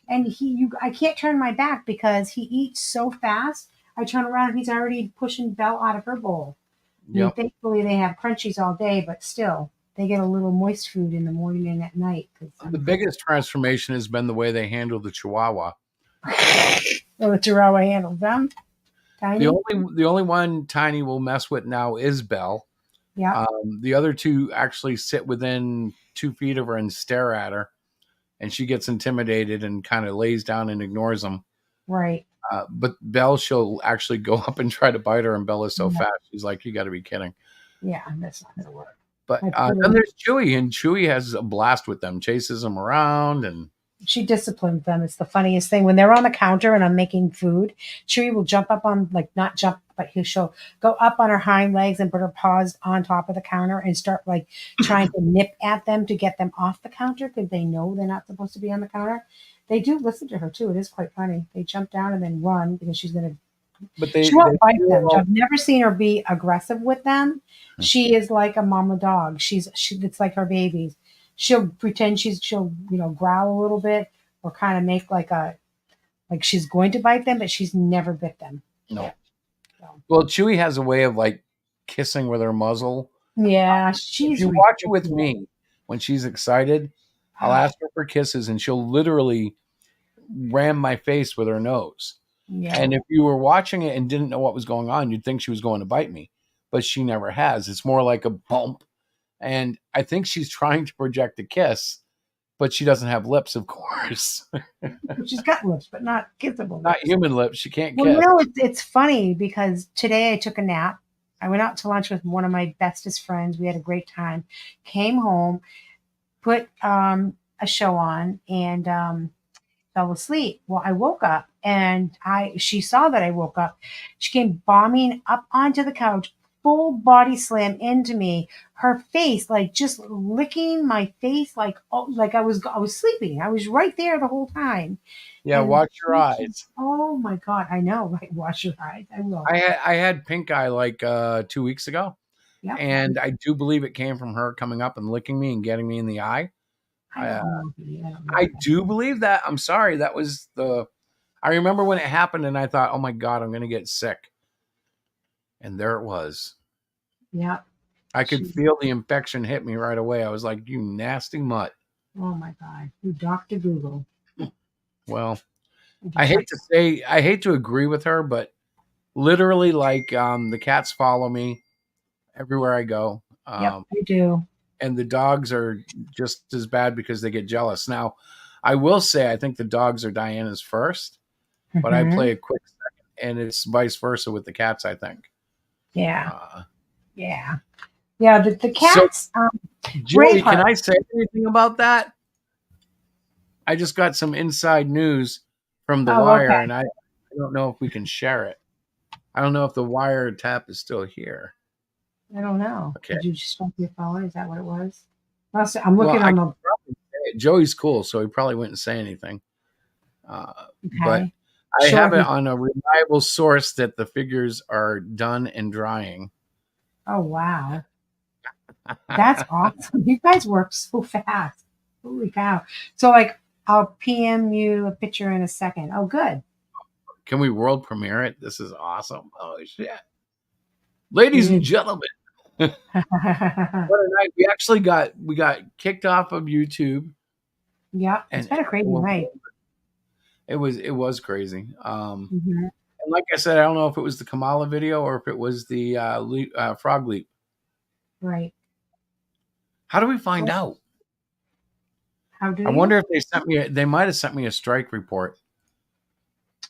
and I can't turn my back because he eats so fast. I turn around and he's already pushing Belle out of her bowl. I mean, Yep. thankfully they have crunchies all day, but still, they get a little moist food in the morning and at night. The biggest transformation has been the way they handle the Chihuahua. Well, the Chihuahua handles them. Tiny. The only one Tiny will mess with now is Belle. Yeah. The other two actually sit within 2 feet of her and stare at her, and she gets intimidated and kind of lays down and ignores them. Right. But Belle, she'll actually go up and try to bite her, and Belle is so Yeah. fast. She's like, "You got to be kidding!" Yeah, that's not gonna work. But then there's Chewy, and Chewy has a blast with them, chases them around, and She disciplines them. It's the funniest thing. When they're on the counter and I'm making food, Chewy will jump up on, like, not jump, but she'll go up on her hind legs and put her paws on top of the counter and start like trying to nip at them to get them off the counter because they know they're not supposed to be on the counter. They do listen to her too. It is quite funny. They jump down and then run because she's going to. but She won't bite them. I've never seen her be aggressive with them. She is like a mama dog. It's like her babies. She'll pretend she'll growl a little bit or kind of make like she's going to bite them, but she's never bit them. No. So, Well, Chewy has a way of like kissing with her muzzle. yeah, If she's. you watch it with me, when she's excited, I'll ask her for kisses, and she'll literally ram my face with her nose. Yeah. And if you were watching it and didn't know what was going on, you'd think she was going to bite me, but she never has. It's more like a bump. And I think she's trying to project a kiss, but she doesn't have lips, of course. She's got lips, but not kissable. Not human lips. She can't Well, kiss. it's funny because today I took a nap. I went out to lunch with one of my bestest friends. We had a great time. Came home, put a show on, and fell asleep. Well, I woke up, and she saw that I woke up. She came bombing up onto the couch, full body slam into me. Her face, like just licking my face, like I was sleeping. I was right there the whole time. Yeah, And watch your eyes. Oh my God, I know. Right, watch your eyes. I will. I had pink eye like 2 weeks ago, Yep. and I do believe it came from her coming up and licking me and getting me in the eye. I don't know. I don't know. I do believe that. I'm sorry. That was I remember when it happened, and I thought, oh my God, I'm going to get sick. And there it was. Yeah. I could feel the infection hit me right away. I was like, you nasty mutt. Oh my God. You Dr. Google. Well, I hate to agree with her, but literally, like, the cats follow me everywhere I go. Yep, I do. And the dogs are just as bad because they get jealous. Now, I will say, I think the dogs are Diana's first, but I play a quick second, and it's vice versa with the cats, I think. Yeah. Yeah. Yeah. The cats. Julie, can I say anything about that? I just got some inside news from The Wire, okay. and I don't know if we can share it. I don't know if the Wire tap is still here. I don't know. Okay. Did you just stop your phone? Is that what it was? I'm looking on the. Joey's cool, so he probably wouldn't say anything. Okay. But I have it on a reliable source that the figures are done and drying. Oh, wow. That's awesome. You guys work so fast. Holy cow. So, like, I'll PM you a picture in a second. Oh, good. Can we world premiere it? This is awesome. Oh, shit. Ladies and gentlemen. What a night. We actually got kicked off of YouTube. Yeah, it's been a crazy night. It was crazy. And like I said, I don't know if it was the Kamala video or if it was the frog leap. Right. How do we find out? How do I wonder if they might have sent me a strike report.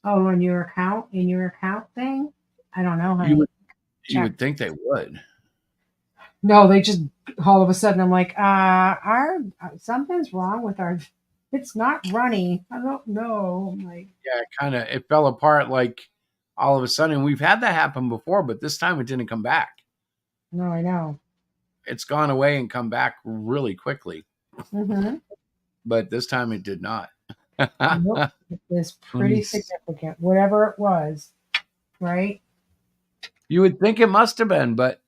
Oh, on your account? In your account thing? I don't know. You would think they would. No, they just all of a sudden I'm like, something's wrong with it's not running. I don't know. I'm like, yeah, it fell apart like all of a sudden. We've had that happen before, but this time it didn't come back. No, I know. It's gone away and come back really quickly. Mm-hmm. But this time it did not. Nope. It was pretty significant, whatever it was, right? You would think it must have been, but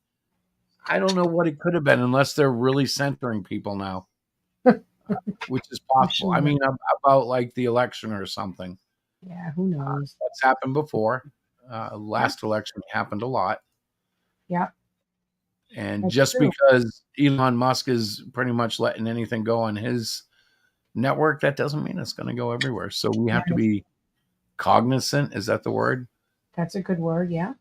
I don't know what it could have been unless they're really censoring people now. which is I'm possible. I sure. mean, about like the election or something. Yeah, who knows? That's happened before. Yep, Last election happened a lot. yep, And that's just true. because Elon Musk is pretty much letting anything go on his network, that doesn't mean it's going to go everywhere. So we have to That is, be cognizant. Is that the word? that's a good word. Yeah.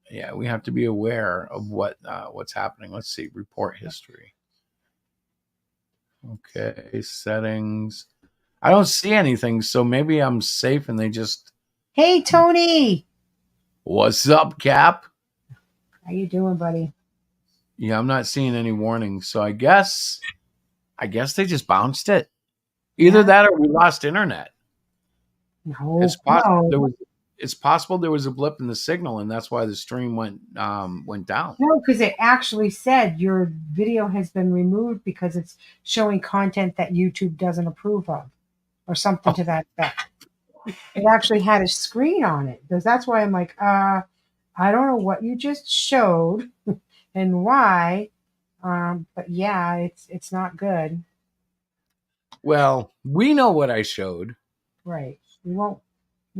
Yeah, we have to be aware of what's happening. Let's see, report history. Okay, settings. I don't see anything, so maybe I'm safe and they just. Hey, Tony. What's up, Cap? How you doing, buddy? Yeah, I'm not seeing any warnings, so I guess they just bounced it. Either Yeah. that or we lost internet. It's No, possible no, there was a blip in the signal, and that's why the stream went down. no, because it actually said your video has been removed because it's showing content that YouTube doesn't approve of, or something to that effect. It actually had a screen on it. That's why I'm like, I don't know what you just showed and why. But yeah, it's not good. Well, we know what I showed. Right. We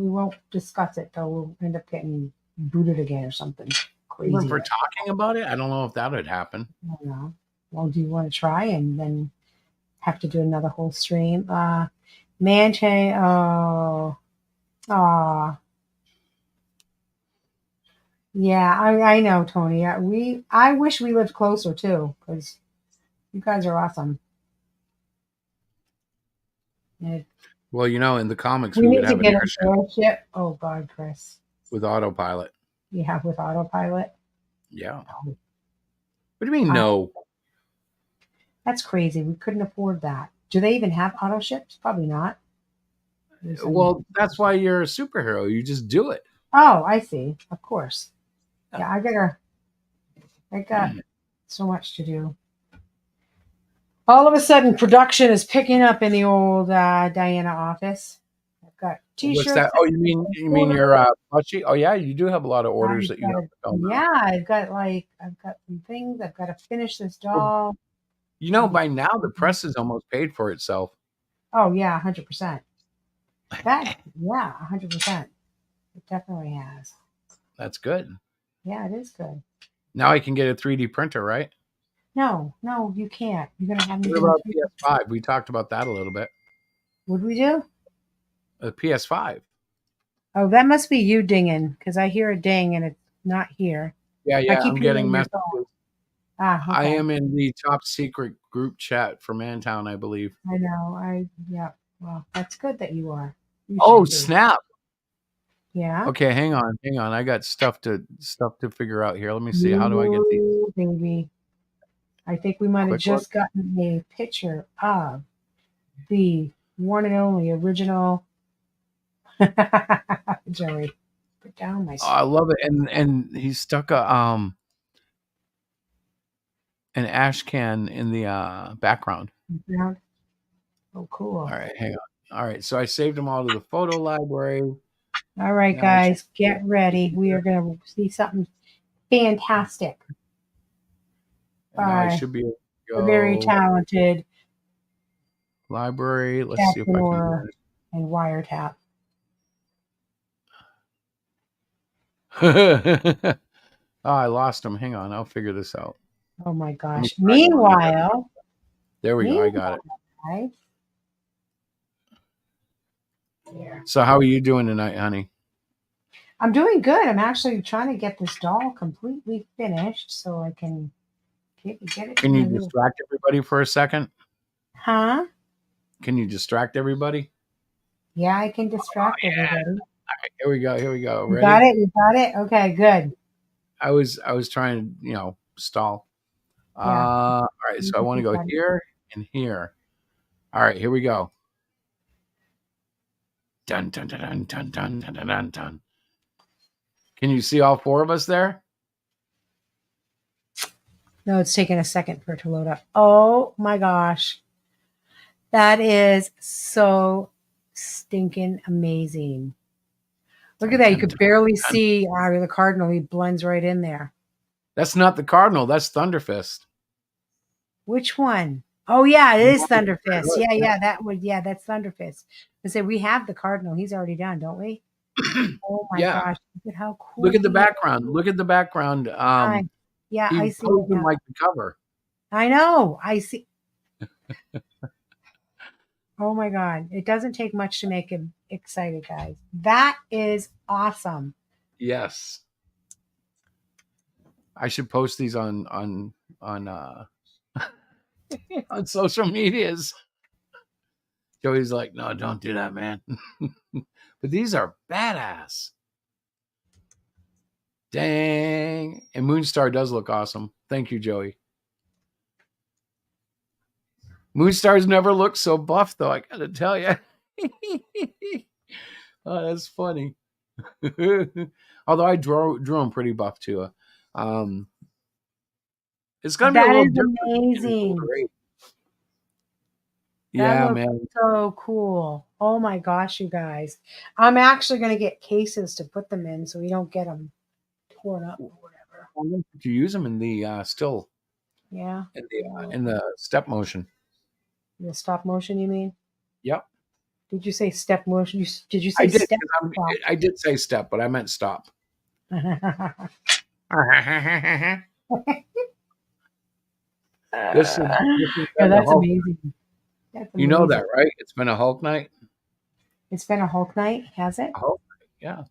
won't discuss it though. We'll end up getting booted again or something Even crazy. for talking about it, I don't know if that would happen. I don't know. Well, do you want to try and then have to do another whole stream? Manche, oh, yeah, I know, Tony. I wish we lived closer too, because you guys are awesome. And Well, in the comics, we we would need to have an get an airship airship. Oh God, Chris. with autopilot. You have with autopilot. Yeah. No. What do you mean, Uh, no? that's crazy. We couldn't afford that. Do they even have auto ships? Probably not. There's some- Well, that's why you're a superhero. You just do it. Oh, I see. Of course. Yeah, I got so much to do. All of a sudden, production is picking up in the old Diana office. I've got What's T-shirts. that? Oh, you mean your plushie? Oh, yeah, you do have a lot of orders I've that you got have to fill now. yeah, I've got some things. I've got to finish this doll. By now the press has almost paid for itself. Oh yeah, 100%. That yeah, 100%. It definitely has. That's good. Yeah, it is good. Now I can get a 3D printer, right? No, you can't. You're gonna have me What doing about PS5? We talked about that a little bit. What'd we do? The PS5. Oh, that must be you dinging because I hear a ding and it's not here. Yeah, I I'm keep getting hearing your messages. phone. Ah, I okay. am in the top secret group chat for Mantown, I believe. I know. Yeah. Well, that's good that you are. You Oh, should be. snap. Yeah. Okay, hang on. I got stuff to figure out here. Let me see. How do I get these? Ooh, baby. I think we might have Quick look. just gotten a picture of the one and only original Joey. Put down my Oh, I love it. And he stuck an ash can in the background. background. Oh, cool. All right, hang on. All right, so I saved them all to the photo library. All right, Now I should guys, get ready. We are going to see something fantastic. now I By should be able to the very go talented library. Let's see if I Captain can do Aura this. and Wiretap. Oh, I lost them. Hang on, I'll figure this out. Oh my me gosh. try going Meanwhile, There we go. I got it. guys, here. So how are you doing tonight, honey? I'm doing good. I'm actually trying to get this doll completely finished so I can get it. Can you distract everybody for a second? Huh? Can you distract everybody? Yeah, I can distract everybody. All right, here we go. You Ready? got it? You got it? Okay, good. I was trying to, stall. Yeah. All right, so I want to go here and here. All right, here we go. Dun dun dun dun dun dun dun dun dun. Can you see all four of us there? No, it's taking a second for it to load up. Oh my gosh. That is so stinking amazing. Look at that. You could barely see the cardinal. He blends right in there. That's not the Cardinal. That's Thunderfist. Which one? Oh yeah, it is Very Thunderfist. good, Yeah, that's Thunderfist. I say we have the Cardinal. He's already done, don't we? Oh my yeah. gosh, look at how Look cool at the he is. background. Look at the background. Yeah, He I see it posed him now. like the cover. I know. I see. Oh my God. It doesn't take much to make him excited, guys. That is awesome. Yes. I should post these on on social medias. Joey's like, no, don't do that, man. But these are badass. Dang. And Moonstar does look awesome. Thank you, Joey. Moonstar's never looked so buff, though, I gotta tell you. Oh, that's funny. Although I drew him pretty buff too. Um, it's gonna be a That little is different in an older amazing. age. That Yeah, looks man. so cool. Oh my gosh, you guys. I'm actually going to get cases to put them in so we don't get them torn up or whatever. I'm gonna put you use them in the still Yeah. in the step motion. The stop motion, you mean? Yep, Did you say step motion? Did you I say did. step? 'Cause I did say step, but I meant stop. This is Yeah, the that's Hulk. amazing. That's You know amazing. that, right? It's been a Hulk night. It's been a Hulk night, has it? A Hulk night. Yeah,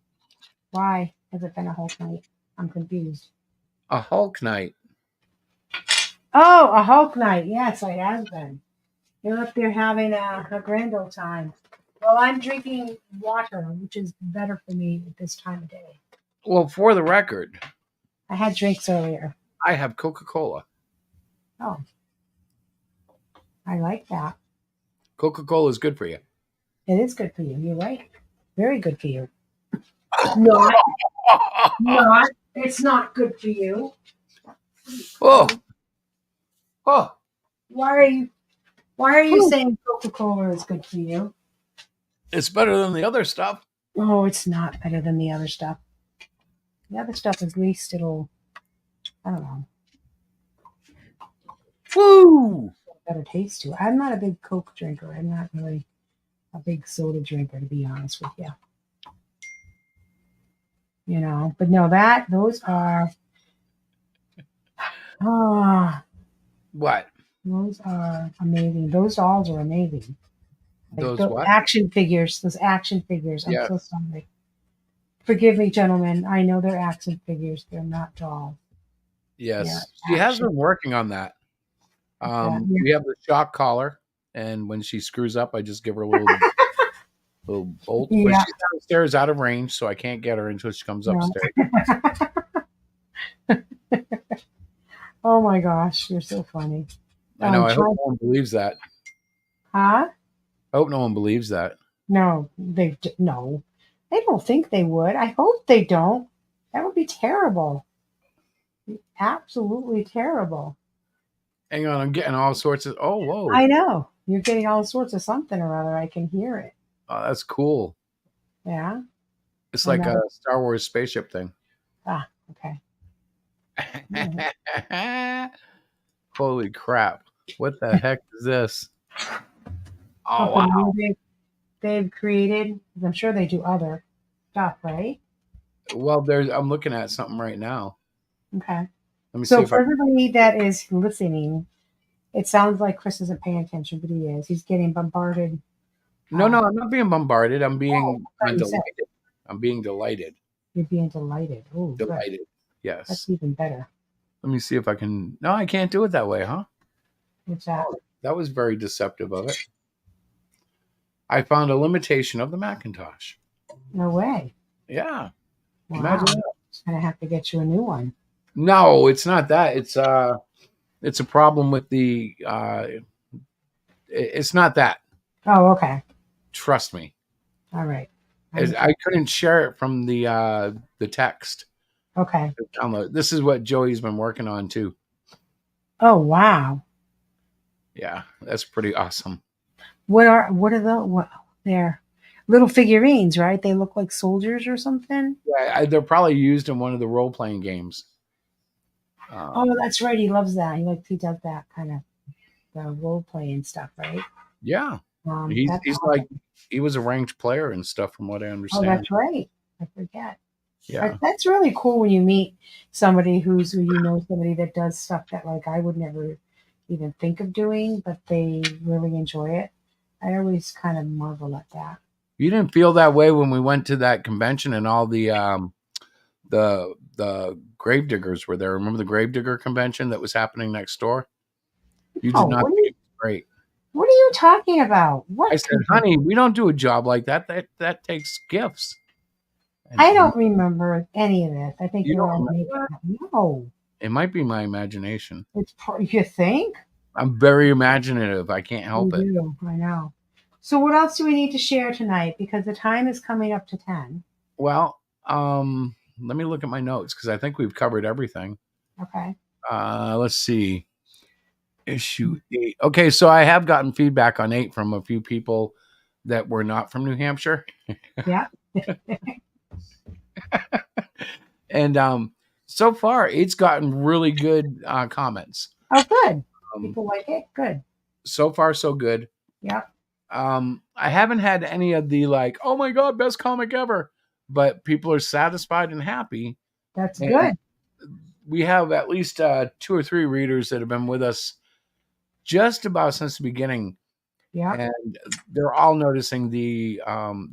Why has it been a Hulk night? I'm confused. a Hulk night. Oh, a Hulk night. Yes, it has been. They're up there having a grand old time. Well, I'm drinking water, which is better for me at this time of day. Well, for the record, I had drinks earlier. I have Coca-Cola. Oh, I like that. Coca-Cola is good for you. It is good for you. You're right. Very good for you. Not, not. It's not good for you. Oh, oh, Why are you? Why are you Whew. saying Coca-Cola is good for you? it's better than the other stuff. Oh, it's not better than the other stuff. The other stuff, at least it'll. I don't know. Woo! Better taste to it. I'm not a big Coke drinker. I'm not really a big soda drinker, to be honest with you. You know, but no, those are What? those are amazing. Those dolls are amazing. Like Those the what? action figures, those action figures. I'm Yeah. so sorry. Forgive me, gentlemen. I know they're action figures. They're not dolls. Yes. Yeah, She has action. been working on that. Yeah. We have the shock collar, and when she screws up, I just give her a little bolt. But Yeah. she's downstairs out of range, so I can't get her until she comes No. upstairs. Oh my gosh, you're so funny. I know. I hope Try- no one believes that. Huh? I hope no one believes that. No, no. They don't think they would. I hope they don't. That would be terrible. Absolutely terrible. Hang on, I'm getting all sorts of. Oh, whoa! I know. You're getting all sorts of something or other. I can hear it. Oh, that's cool. Yeah. It's I like a know. Star Wars spaceship thing. Ah, okay. Mhm. Holy crap! What the heck is this? Oh Something wow! new they've created. I'm sure they do other stuff, right? Well, I'm looking at something right now. Okay. Let me see So if for I. everybody that is listening, it sounds like Chris isn't paying attention, but he is. He's getting bombarded. No, I'm not being bombarded. I'm Oh, being I thought you said delighted. I'm being delighted. you're being delighted. Oh, good. Delighted. Yes. That's even better. Let me see if I can. No, I can't do it that way, huh? What's that? That was very deceptive of it. I found a limitation of the Macintosh. No way. Yeah. Wow. Imagine that. Just gonna have to get you a new one. No, it's not that. It's a problem with the it's not that. Oh, okay. Trust me. All right. I couldn't share it from the text. Okay. Download. This is what Joey's been working on too. Oh wow. Yeah, that's pretty awesome. They're little figurines, right? They look like soldiers or something. Yeah, they're probably used in one of the role playing games. Oh, that's right. He loves that. He does that kind of. the role playing stuff, right? Yeah. He's That's he's like awesome. he was a ranked player and stuff from what I Oh, understand. that's right. I forget. Yeah. That's really cool when you meet somebody somebody that does stuff that like I would never even think of doing, but they really enjoy it. I always kind of marvel at that. You didn't feel that way when we went to that convention and all the gravediggers were there. Remember the gravedigger convention that was happening next door? You did Oh, not think it was great. what are you talking about? I What said, convention? honey, we don't do a job like that. That takes gifts. And I don't remember any of this. I think you you're don't all remember making that? up. No, It might be my imagination. you think I'm very imaginative. I can't you help it. do. I know. So what else do we need to share tonight? Because the time is coming up to 10. Well, let me look at my notes because I think we've covered everything. Okay. Let's see. Issue 8. Okay, so I have gotten feedback on 8 from a few people that were not from New Hampshire. Yeah. And so far it's gotten really good comments. Oh, good. Um, People like it. Good. so far so good. Yeah. I haven't had any of the like, oh my god, best comic ever, but people are satisfied and happy. That's And good. we have at least 2 or 3 readers that have been with us just about since the beginning, Yeah. and they're all noticing the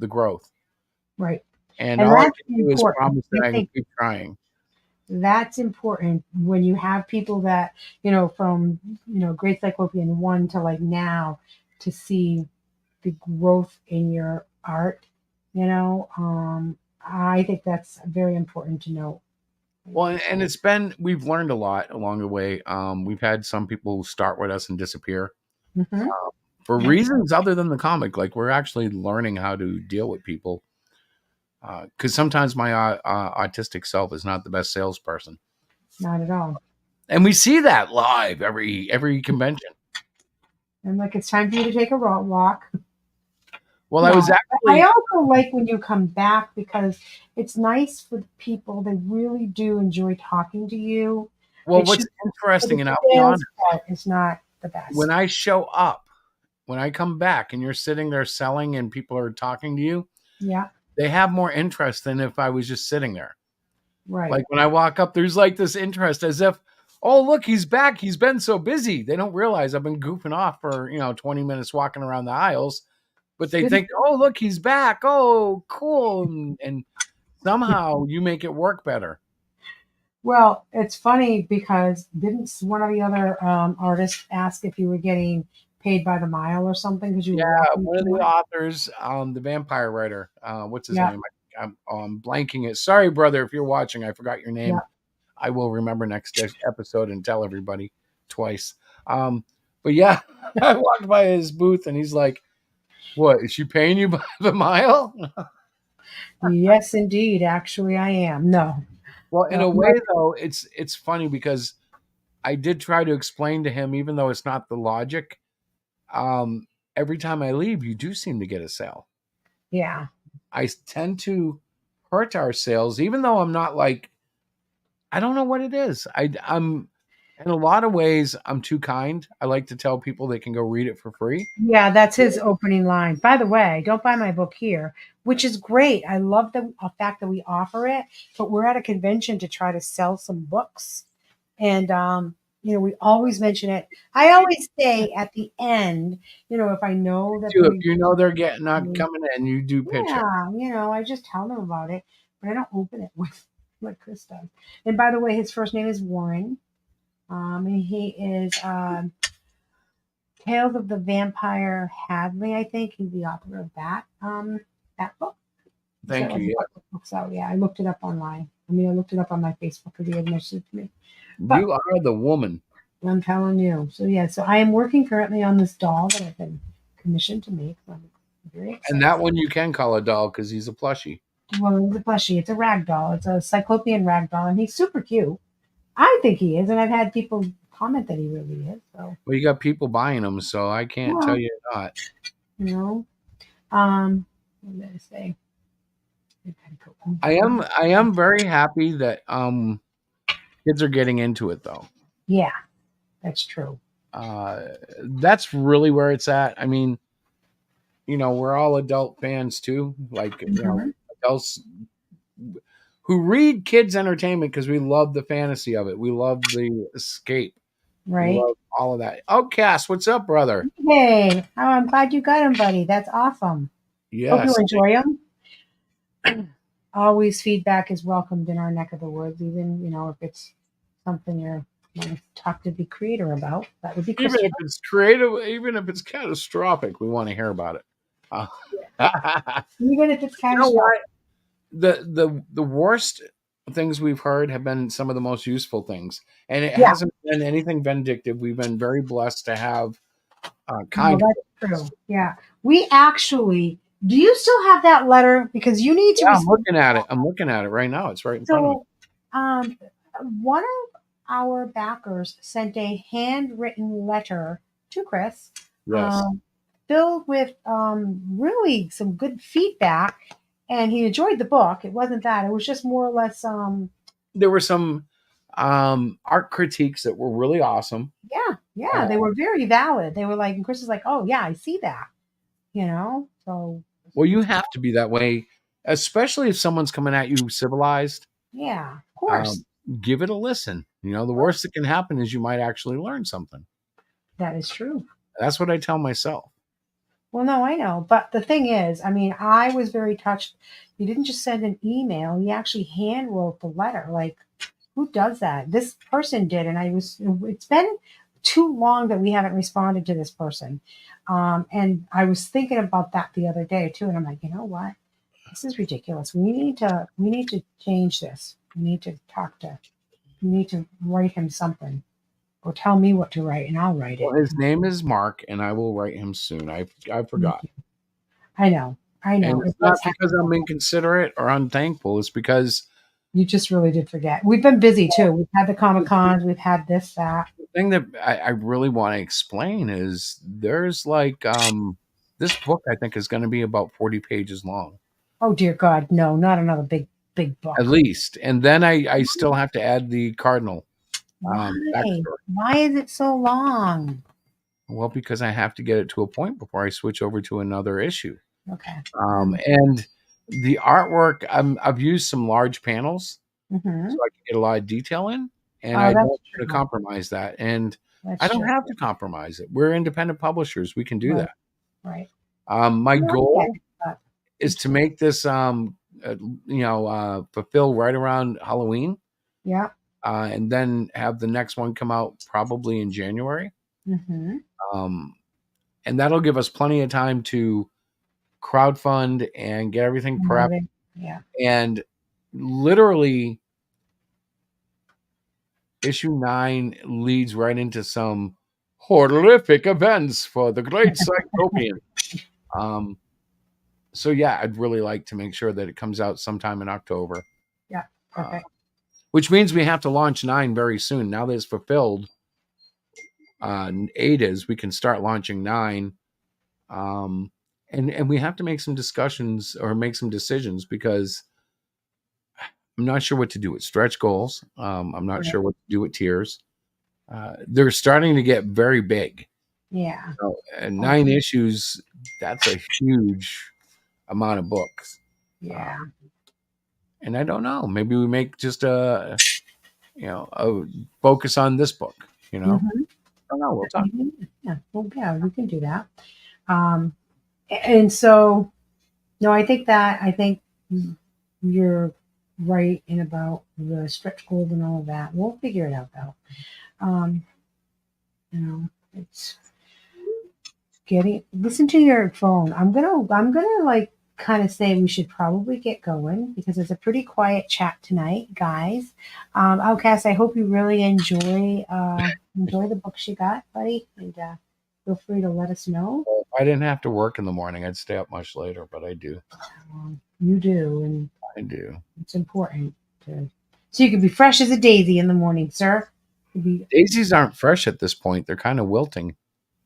growth. Right. And And all I that's can do is important. promise I that I can think keep trying. that's important when you have people that, from, Great Cyclopean 1 to like now to see the growth in your art, I think that's very important to know. Well, and we've learned a lot along the way. We've had some people who start with us and disappear Hmm. for Yeah, reasons other than the comic. Like we're actually learning how to deal with people. Because sometimes my autistic self is not the best salesperson, not at all. and we see that live every convention. And like it's time for you to take a walk. Well, I No, was but I actually also like when you come back because it's nice for the people. They really do enjoy talking to you. well. It What's should, but interesting, the and I'll be sales honest, part is not the when best. I show up, when I come back, and you're sitting there selling, and people are talking to you, Yeah, they have more interest than if I was just sitting there. right. Like when I walk up, there's like this interest as if, oh, look, he's back. He's been so busy. They don't realize I've been goofing off for, 20 minutes walking around the aisles, but they think, oh, look, he's back. Oh, cool. And somehow you make it work better. Well, it's funny because didn't one of the other artists ask if you were getting paid by the mile or something because you Yeah. were walking One of too the much? authors, the vampire writer, what's his Yeah, name? I'm blanking it. Sorry, brother, if you're watching, I forgot your yeah. name. I will remember next episode and tell everybody twice. But yeah, I walked by his booth and he's like, "What? Is she paying you by the mile?" Yes, indeed. Actually, I am. No. Well, in a way No. though, it's funny because I did try to explain to him, even though it's not the logic. Um, every time I leave, you do seem to get a sale. Yeah. I tend to hurt our sales, even though I'm not like I don't know what it is. I'm in a lot of ways I'm too kind. I like to tell people they can go read it for free. Yeah, that's his opening line. By the way, don't buy my book here, which is great. I love the fact that we offer it, but we're at a convention to try to sell some books. And, we always mention it. I always say at the end, if I know that Too, they're if you know they're getting not going coming in, you do pitch it. yeah, I just tell them about it, but I don't open it with like Chris does. And by the way, his first name is Warren. And he is Tales of the Vampire Hadley, I think. He's the author of that book. Thank So you. Yeah. books out. Yeah, I looked it up online. I looked it up on my Facebook because he had mentioned it to me. But You are the woman. I'm telling you. So yeah, so I am working currently on this doll that I've been commissioned to make. So I'm very excited. And that one you can call a doll because he's a plushie. Well, it's a plushie. It's a rag doll. It's a cyclopean rag doll, and he's super cute. I think he is, and I've had people comment that he really is. So, Well, you got people buying them, so I can't tell well, you not. you know, what did I say? I am very happy that kids are getting into it though. Yeah, that's true. That's really where it's at. I mean, we're all adult fans too. Like, Mhm. adults who read kids' entertainment because we love the fantasy of it. We love the escape. We Right? love all of that. Oh, Cass, what's up, brother? Hey, oh, I'm glad you got him, buddy. That's awesome. Hope you Yes. enjoy them. Always feedback is welcomed in our neck of the woods, even if it's something you're want to talk to the creator about. That would be Even if Christopher. it's creative, even if it's catastrophic, we want to hear about it. Uh, Even if it's you know catastrophic. what? The worst things we've heard have been some of the most useful things, and it Yeah, hasn't been anything vindictive. We've been very blessed to have no, kind that's words. true. Yeah, we actually. Do you still have that letter? Because you need to Yeah, I'm respond. looking at it. I'm looking at it right now. It's right in front of me. So, um, one of our backers sent a handwritten letter to Chris, Yes, um, filled with really some good feedback, and he enjoyed the book. It wasn't that; it was just more or less, there were some art critiques that were really awesome. yeah, Uh, yeah, they were very valid. They were like, and Chris is like, oh yeah, I see that, So well, you have to be that way, especially if someone's coming at you civilized. yeah, of Um, course, give it a listen. The worst that can happen is you might actually learn something. that is true. That's what I tell myself. Well, no, I know. But the thing is, I mean, I was very touched. You didn't just send an email, you actually hand wrote the letter. Like, who does that? This person did. And it's been too long that we haven't responded to this person. And I was thinking about that the other day too. And I'm like, you know what? This is ridiculous. We need to change this. We need to write him something or tell me what to write and I'll write Well, it. his name is Mark, and I will write him soon. I Thank forgot. you. I know. I And know. it's It not does because happen. I'm inconsiderate or unthankful. It's because You just really did forget. We've been busy too. We've had the Comic Cons, we've had this, that. the thing that I really want to explain is there's like this book I think is going to be about 40 pages long Oh dear God, no, not another big at book. least, and then I still have to add the cardinal Why? backstory. Why is it so long? Well, because I have to get it to a point before I switch over to another issue. Okay. And the artwork, I've used some large panels Mm-hmm. so I can get a lot of detail in, and Oh, I don't that's want to true. compromise that. And I That's don't true. have to compromise it. We're independent publishers. We can do Right. that. Right. My No, I get goal it, but is to make this, fulfill right around Halloween, yeah. and then have the next one come out probably in January. Mm-hmm. Um, and that'll give us plenty of time to crowdfund and get everything prepped. Yeah. And literally, issue 9 leads right into some horrific events for the great Cyclopean. Um, so yeah, I'd really like to make sure that it comes out sometime in October, Yeah. uh, Perfect. which means we have to launch 9 very soon. Now that it's fulfilled, 8 is, we can start launching 9. Um, and we have to make some discussions or make some decisions because I'm not sure what to do with stretch goals. I'm not Right. sure what to do with tiers. They're starting to get very big. Yeah. And Oh, 9 issues, that's a huge amount of books. Uh, yeah. and I don't know. Maybe we make just a focus on this book. Mm-hmm. I don't know. We'll talk. Yeah. Well, yeah, we can do that. Um, and so no, I think you're right in about the stretch goals and all of that. We'll figure it out though. Um, it's getting listen to your phone. I'm gonna like kind of say we should probably get going because it's a pretty quiet chat tonight, guys. Outcast, I hope you really enjoy the books you got, buddy, and feel free to let us know. If I didn't have to work in the morning, I'd stay up much later, but I do. You do, and I do. it's important to so you can be fresh as a daisy in the morning, sir. You be, Daisies aren't fresh at this point. They're kind of wilting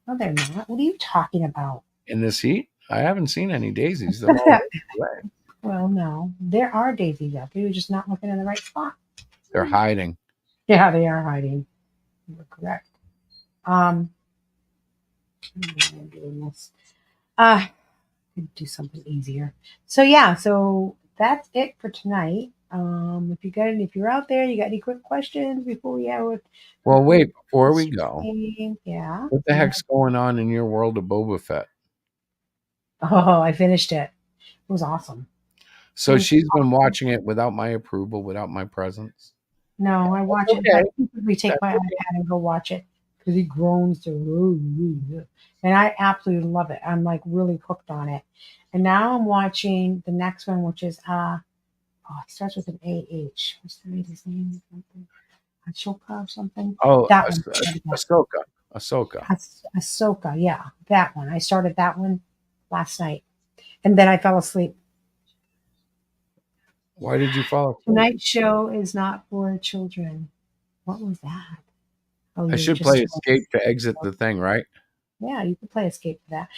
no, they're not. What are you talking about? in this heat. I haven't seen any daisies. They're all away. Well, no, there are daisies out there. You're just not looking in the right spot. They're hiding. Yeah, they are hiding. You're correct. I'm doing this. Uh, do something easier. So yeah, so that's it for tonight. If you're out there, you got any quick questions before we have Well, before wait, before we go, yeah. what the heck's going on in your world of Boba Fett? Oh, I finished it. It was awesome. It So was she's been awesome. watching it without my approval, without my presence. No, I That's watch it. I okay. typically take That's my okay. iPad and go watch it because he groans to, and I absolutely love it. I'm like really hooked on it. And now I'm watching the next one, which is it starts with an AH. What's the lady's name? Something Ashoka or something. Oh, That one. I started that. Ahsoka. Ahsoka. Ahsoka. Yeah, that one. I started that one last night, and then I fell asleep. Why did you fall asleep? Tonight's show is not for children. What was that? Oh, I you should just play escape to exit the thing, right? yeah, you could play escape for that.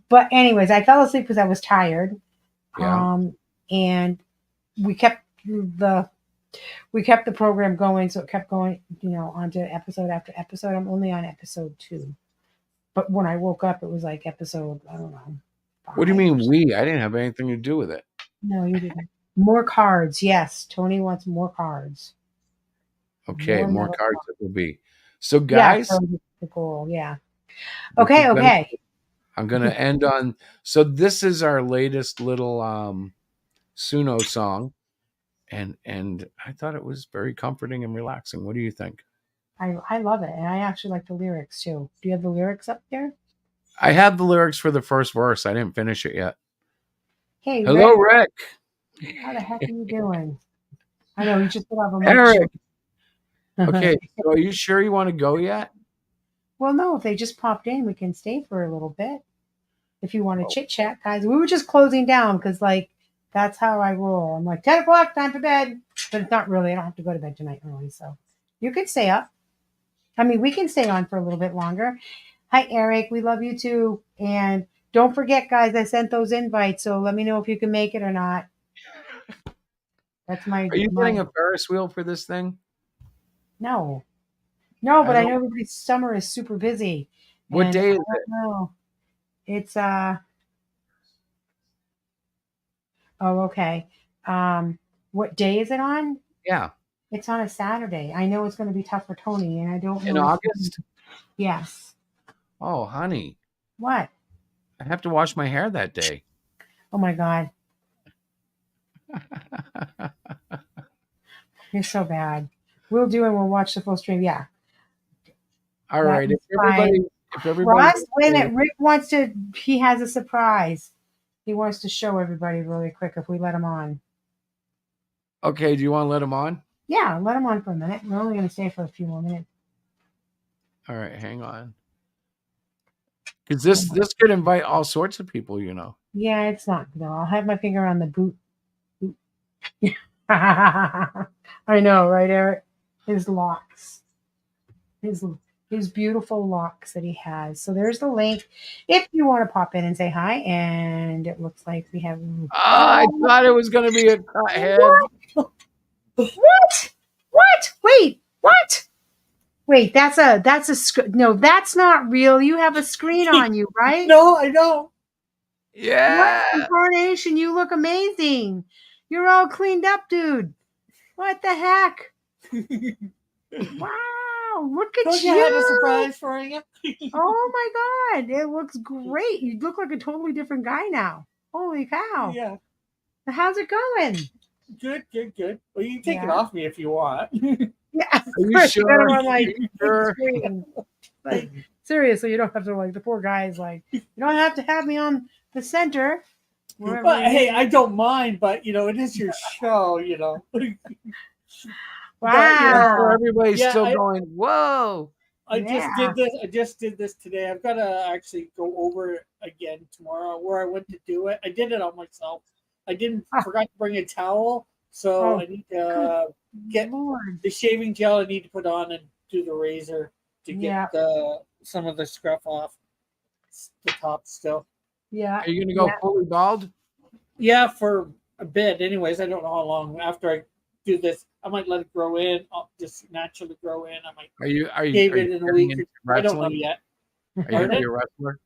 But anyways, I fell asleep because I was tired. Yeah. And we kept the program going, so it kept going, onto episode after episode. I'm only on episode 2, but when I woke up, it was like episode, I don't know, What do you 5 or mean something. we? I didn't have anything to do with it. No, you didn't. More cards, yes. Tony wants more cards. Okay, more Metal cards cards. it will be. So Yeah, guys, for the goal. Yeah. this has Okay. been Okay. I'm gonna end on so this is our latest little Suno song. And I thought it was very comforting and relaxing. What do you think? I love it, and I actually like the lyrics too. Do you have the lyrics up there? I have the lyrics for the first verse. I didn't finish it yet. Hey, Hello, Rick, Rick. how the heck are you doing? I know you just put off a mic show. Eric. Okay, so are you sure you want to go yet? Well, no, if they just popped in, we can stay for a little bit. If you want to Oh, chit chat, guys, we were just closing down because, like, that's how I roll. I'm like 10 o'clock, time for bed, but it's not really. I don't have to go to bed tonight early, so you can stay up. I mean, we can stay on for a little bit longer. Hi, Eric. We love you too, and don't forget, guys. I sent those invites, so let me know if you can make it or not. That's my are you my getting a Ferris wheel for this thing? no, no, I but I don't. know everybody's summer is super busy, What and I day is don't it? know. It's oh, okay. What day is it on? Yeah, It's on a Saturday. I know it's going to be tough for Tony, and I don't in know if August. yes. Oh, honey, What? I have to wash my hair that day. Oh my God, you're so bad. We'll do and we'll watch the full stream. Yeah, All that right, is fine. if everybody's Ross, wait a okay, minute. Rick wants to. He has a surprise. He wants to show everybody really quick if we let him on. okay, do you want to let him on? Yeah, let him on for a minute. We're only going to stay for a few more minutes. All right, hang on. Because this could invite all sorts of people, you know. Yeah, it's not though. I'll have my finger on the boot. I know, right, Eric? His locks, his his beautiful locks that he has. So there's the link if you want to pop in and say hi. And it looks like we have. Ah, I Oh, thought it was going to be a cut head. what? What? What? Wait, what? Wait, no, that's not real. You have a screen on you, right? No, I don't. Yeah. What incarnation? You look amazing. You're all cleaned up, dude. What the heck? Wow, look at Don't you. you have a surprise for you? Oh my God, it looks great. You look like a totally different guy now. Holy cow. Yeah. How's it going? Good, good, good. Well, you can take it Yeah. off me if you want. Yeah, Are you got sure? him on Are like you big sure? screen. Like, seriously, you don't have to like the poor guy's like, you don't have to have me on the center. Wherever But it hey, is. I don't mind. But it is your show. Wow. So everybody's Yeah, still going, whoa. I just Yeah. did this. I just did this today. I've got to actually go over it again tomorrow where I went to do it. I did it on myself. I didn't forgot to bring a towel, so Oh, I need to get Lord. the shaving gel. I need to put on and do the razor to Yeah. get some of the scruff off the top still. Yeah. Are you going to go fully bald? Yeah, for a bit. Anyways, I don't know how long after I do this. I might let it grow in. I'll just naturally grow in. I might Are you shave it in a getting week. into I don't know wrestling? yet. Are you going to be a wrestler?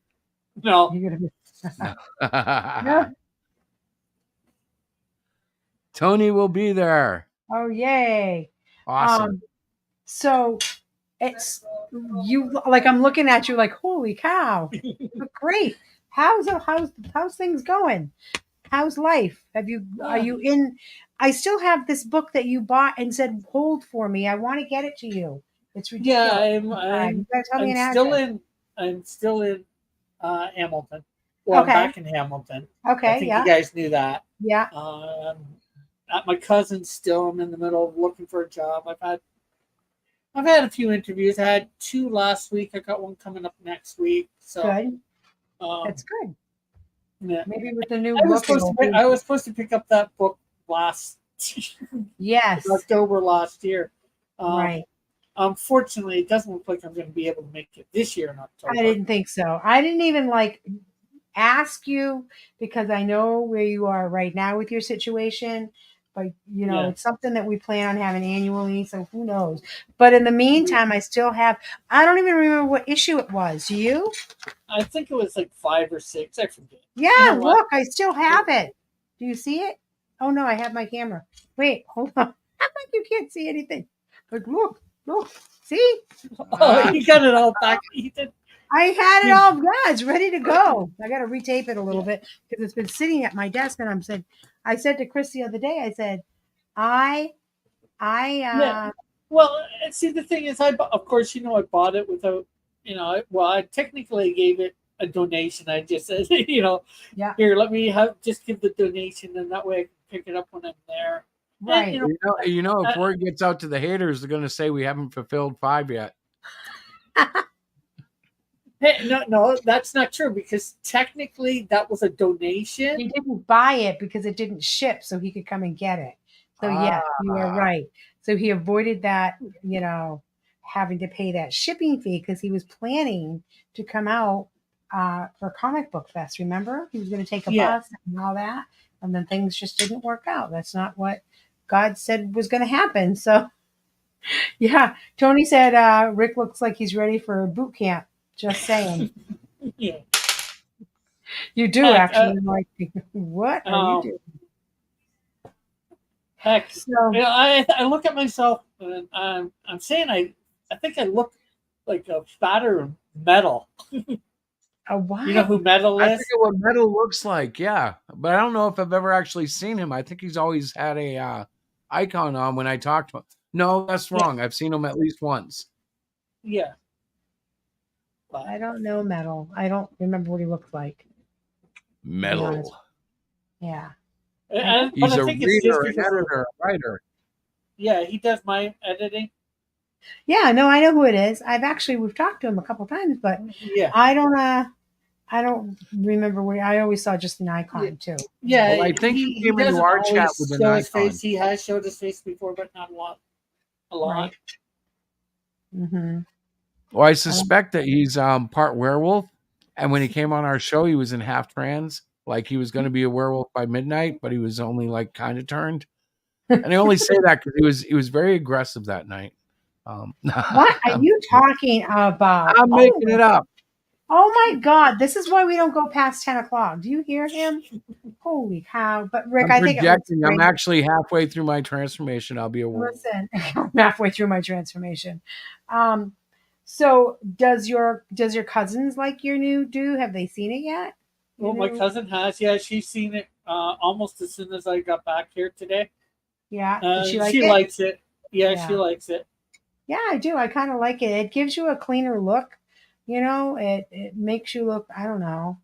No. You're gonna be. No. Yeah. Tony will be there. Oh, yay! Awesome. So it's you like I'm looking at you like, holy cow! But great. How's things going? How's life? Are you in? I still have this book that you bought and said hold for me. I want to get it to you. It's Yeah, ridiculous. You gotta tell me an address. I'm still in Hamilton. Well, I'm Okay. back in Hamilton. I Okay. think Yeah. you guys knew that. Yeah. At my cousin's still. I'm in the middle of looking for a job. I've had a few interviews. I had 2 last week. I got one coming up next week. So Good. um, That's good. yeah. Maybe with the new I was book. it'll be- supposed to pick up that book last Yes. October last year. Right. Unfortunately, it doesn't look like I'm going to be able to make it this year in October. I didn't think so. I didn't even ask you because I know where you are right now with your situation. But Yeah. it's something that we plan on having annually, so who knows? But in the meantime, I still have. I don't even remember what issue it was. Do you? I think it was like 5 or 6. I forget. Yeah, You know what? look, I still have it. Do you see it? Oh no, I have my camera. Wait, hold on. Act like you can't see anything. But look, see? Oh, you got it all back, Ethan. I had it all. Yeah, it's ready to go. I got to retape it a little bit because it's been sitting at my desk. And I said to Chris the other day, I said, Yeah. Well, see, the thing is, of course, I bought it without, I technically gave it a donation. I just said, Yeah. here, let me just give the donation, and that way I can pick it up when I'm there. Right. And, If word gets out to the haters, they're going to say we haven't fulfilled 5 yet. hey, no, that's not true because technically that was a donation. He didn't buy it because it didn't ship, so he could come and get it. So yes, you are right. So he avoided that, having to pay that shipping fee because he was planning to come out for Comic Book Fest. Remember, he was going to take a bus and all that, and then things just didn't work out. That's not what God said was going to happen. So, yeah, Tony said Rick looks like he's ready for boot camp. Just saying. Yeah. You do actually. Like, what are you doing? Heck, So, I look at myself and I'm saying I think I look like a fatter Metal. what? You know who Metal I is? think of what Metal looks like, yeah. But I don't know if I've ever actually seen him. I think he's always had a icon on when I talked to him. No, that's wrong. I've seen him at least once. Yeah. I don't know Metal. I don't remember what he looks like. Metal. Yeah. He's a reader, an editor, a writer. Yeah, he does my editing. Yeah, no, I know who it is. We've talked to him a couple times, but yeah, I don't remember where. I always saw just an icon too. Yeah, well, I think he came into our chat with an icon. Face. He has showed his face before, but not a lot. Right. Mm-hmm. Well, I suspect that he's part werewolf, and when he came on our show, he was in half trans, like he was going to be a werewolf by midnight, but he was only like kind of turned. And I only say that because he was very aggressive that night. What are you talking about? I'm making it up. Oh my God! This is why we don't go past 10 o'clock. Do you hear him? Holy cow! But Rick, I'm I think I'm actually halfway through my transformation. I'll be a werewolf. Listen, I'm halfway through my transformation. So does your cousins like your new do? Have they seen it yet? Well, my cousin has. Yeah, she's seen it almost as soon as I got back here today. Yeah, she like it? likes it. Yeah, she likes it. Yeah, I do. I kind of like it. It gives you a cleaner look. It makes you look. I don't know.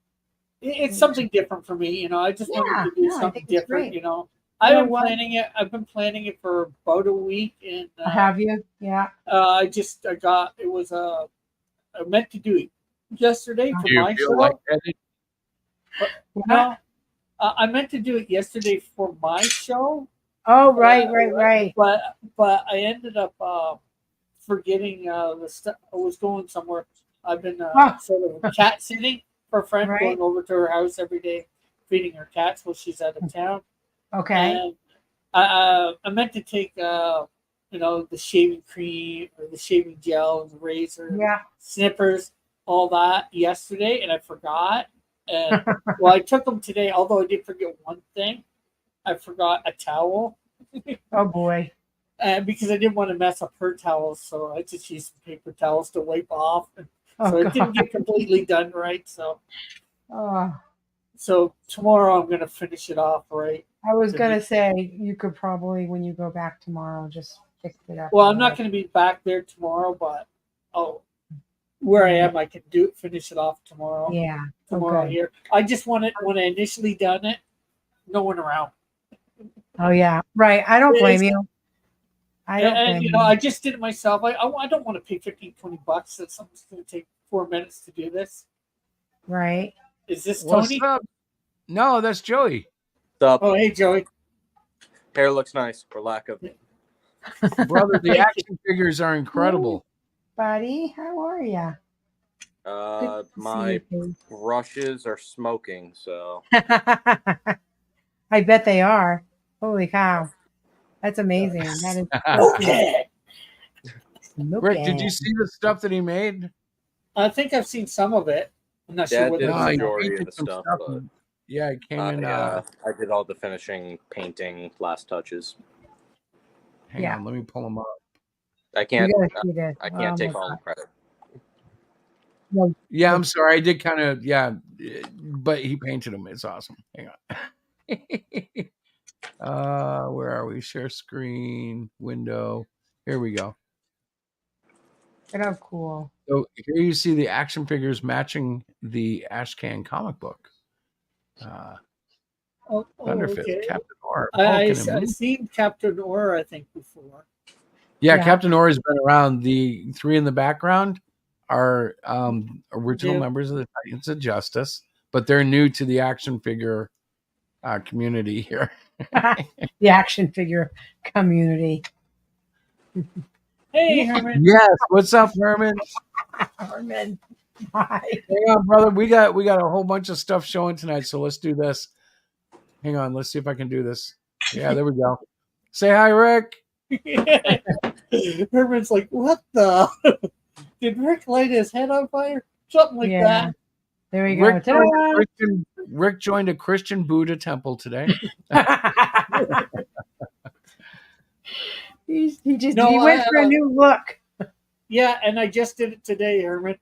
It's something different for me. I just wanted to do something different. I've been planning it for about a week, and have you? Yeah. I meant to do it yesterday for my show. No, I meant to do it yesterday for my show. Oh, right. But I ended up forgetting the stuff. I was going somewhere. I've been sort of cat sitting for a friend, going over to her house every day, feeding her cats while she's out of town. Okay. And I meant to take the shaving cream or the shaving gel and the razor, snippers. all that yesterday, and I forgot. And well, I took them today, although I did forget one thing. I forgot a towel. Oh boy. Because I didn't want to mess up her towels, so I just used some paper towels to wipe off. Oh, so it God. didn't get completely done right. Oh, So tomorrow I'm gonna finish it off right. I was gonna say you could probably, when you go back tomorrow, just fix it up. Well, I'm not gonna be back there tomorrow, but where I am, I can finish it off tomorrow. Yeah. Tomorrow here. I just wanted when I initially done it, no one around. Oh yeah, right. I don't blame you. I don't blame you. I just did it myself. I don't want to pay $15-20. That something's going to take 4 minutes to do this. Right. Is this What's Tony? up? No, that's Joey. What's up? Oh, hey, Joey. Hair looks nice, for lack of. Brother, the action figures are incredible. Buddy, how are you? My brushes are smoking, so. I bet they are. Holy cow. That's amazing. That is okay. Rick, did you see the stuff that he made? I think I've seen some of it. I'm not sure what the it majority of the stuff. But, yeah, it came in. I did all the finishing, painting, last touches. Hang on, let me pull them up. I can't. I can't take all the credit. No. Yeah, I'm sorry. I did kind of. Yeah, but he painted them. It's awesome. Hang on. Where are we? Share screen, window. Here we go. Look how cool. So here you see the action figures matching the Ashcan comic book. Thunderfist, okay. Captain Aura. I've seen Captain Aura, I think, before. Yeah, Captain Aura has been around. The three in the background are original members of the Titans of Justice, but they're new to the action figure community here. The action figure community. Hey, Herman. Yes, what's up, Herman? Herman, hi. Hang on, brother. We got a whole bunch of stuff showing tonight, so let's do this. Hang on, let's see if I can do this. Yeah, there we go. Say hi, Rick. Herman's like, what the? Did Rick light his head on fire? Something like that. There you go. Rick joined a Christian Buddha temple today. he went for a new look. Yeah, and I just did it today, Herman.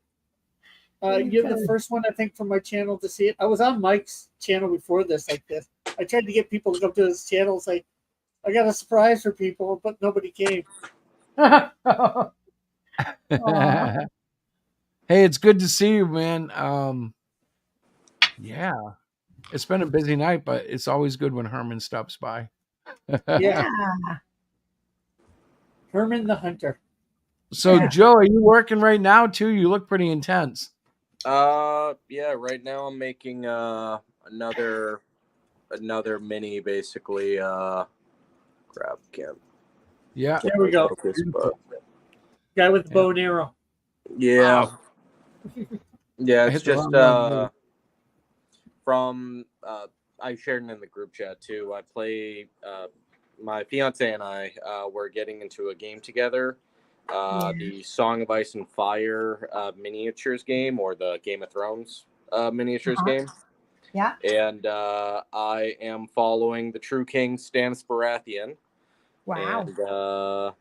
You're the first one, I think, from my channel to see it. I was on Mike's channel before this, like this. I tried to get people to come to his channel. It's like, I got a surprise for people, but nobody came. Hey, it's good to see you, man. Yeah, it's been a busy night, but it's always good when Herman stops by. Yeah. Herman the Hunter. So, Joe, are you working right now too? You look pretty intense. Yeah. Right now, I'm making another mini, basically. Grab cam. Yeah. There we go. Guy with the bow and arrow. Yeah. Wow. Yeah, it's just from I shared it in the group chat too. I play my fiance and I were getting into a game together. The Song of Ice and Fire miniatures game, or the Game of Thrones miniatures game. Yeah. And I am following the True King Stannis Baratheon. Wow. And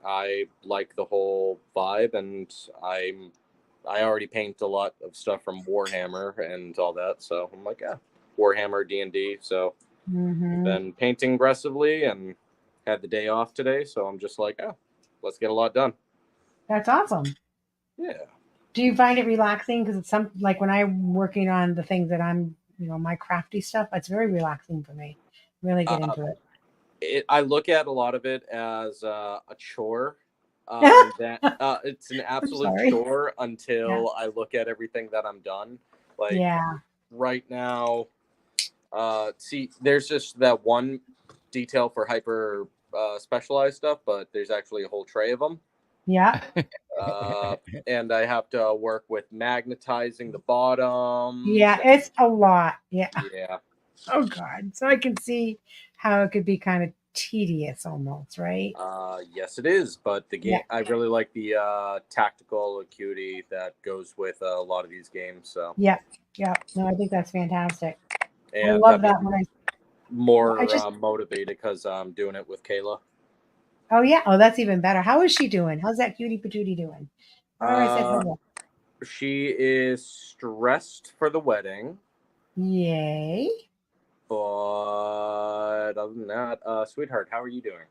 I like the whole vibe, and I already paint a lot of stuff from Warhammer and all that, so I'm like, yeah, Warhammer, D&D. So been painting aggressively and had the day off today, so I'm just like, oh, let's get a lot done. That's awesome. Yeah. Do you find it relaxing? Because it's like when I'm working on the things that I'm, my crafty stuff, it's very relaxing for me. Really get into it. I look at a lot of it as a chore. It's an absolute chore until I look at everything that I'm done. Like right now, see, there's just that one detail for hyper specialized stuff, but there's actually a whole tray of them. Yeah. And I have to work with magnetizing the bottom. Yeah, it's a lot. Yeah. Yeah. Oh God. So I can see how it could be kind of tedious almost, right? Yes, it is. But the game, I really like the tactical acuity that goes with a lot of these games. So yeah. No, I think that's fantastic. And I love that when I more motivated because I'm doing it with Kayla. Oh yeah. Oh, that's even better. How is she doing? How's that cutie patootie doing? I said hello. She is stressed for the wedding. Yay. But other than that, sweetheart, how are you doing?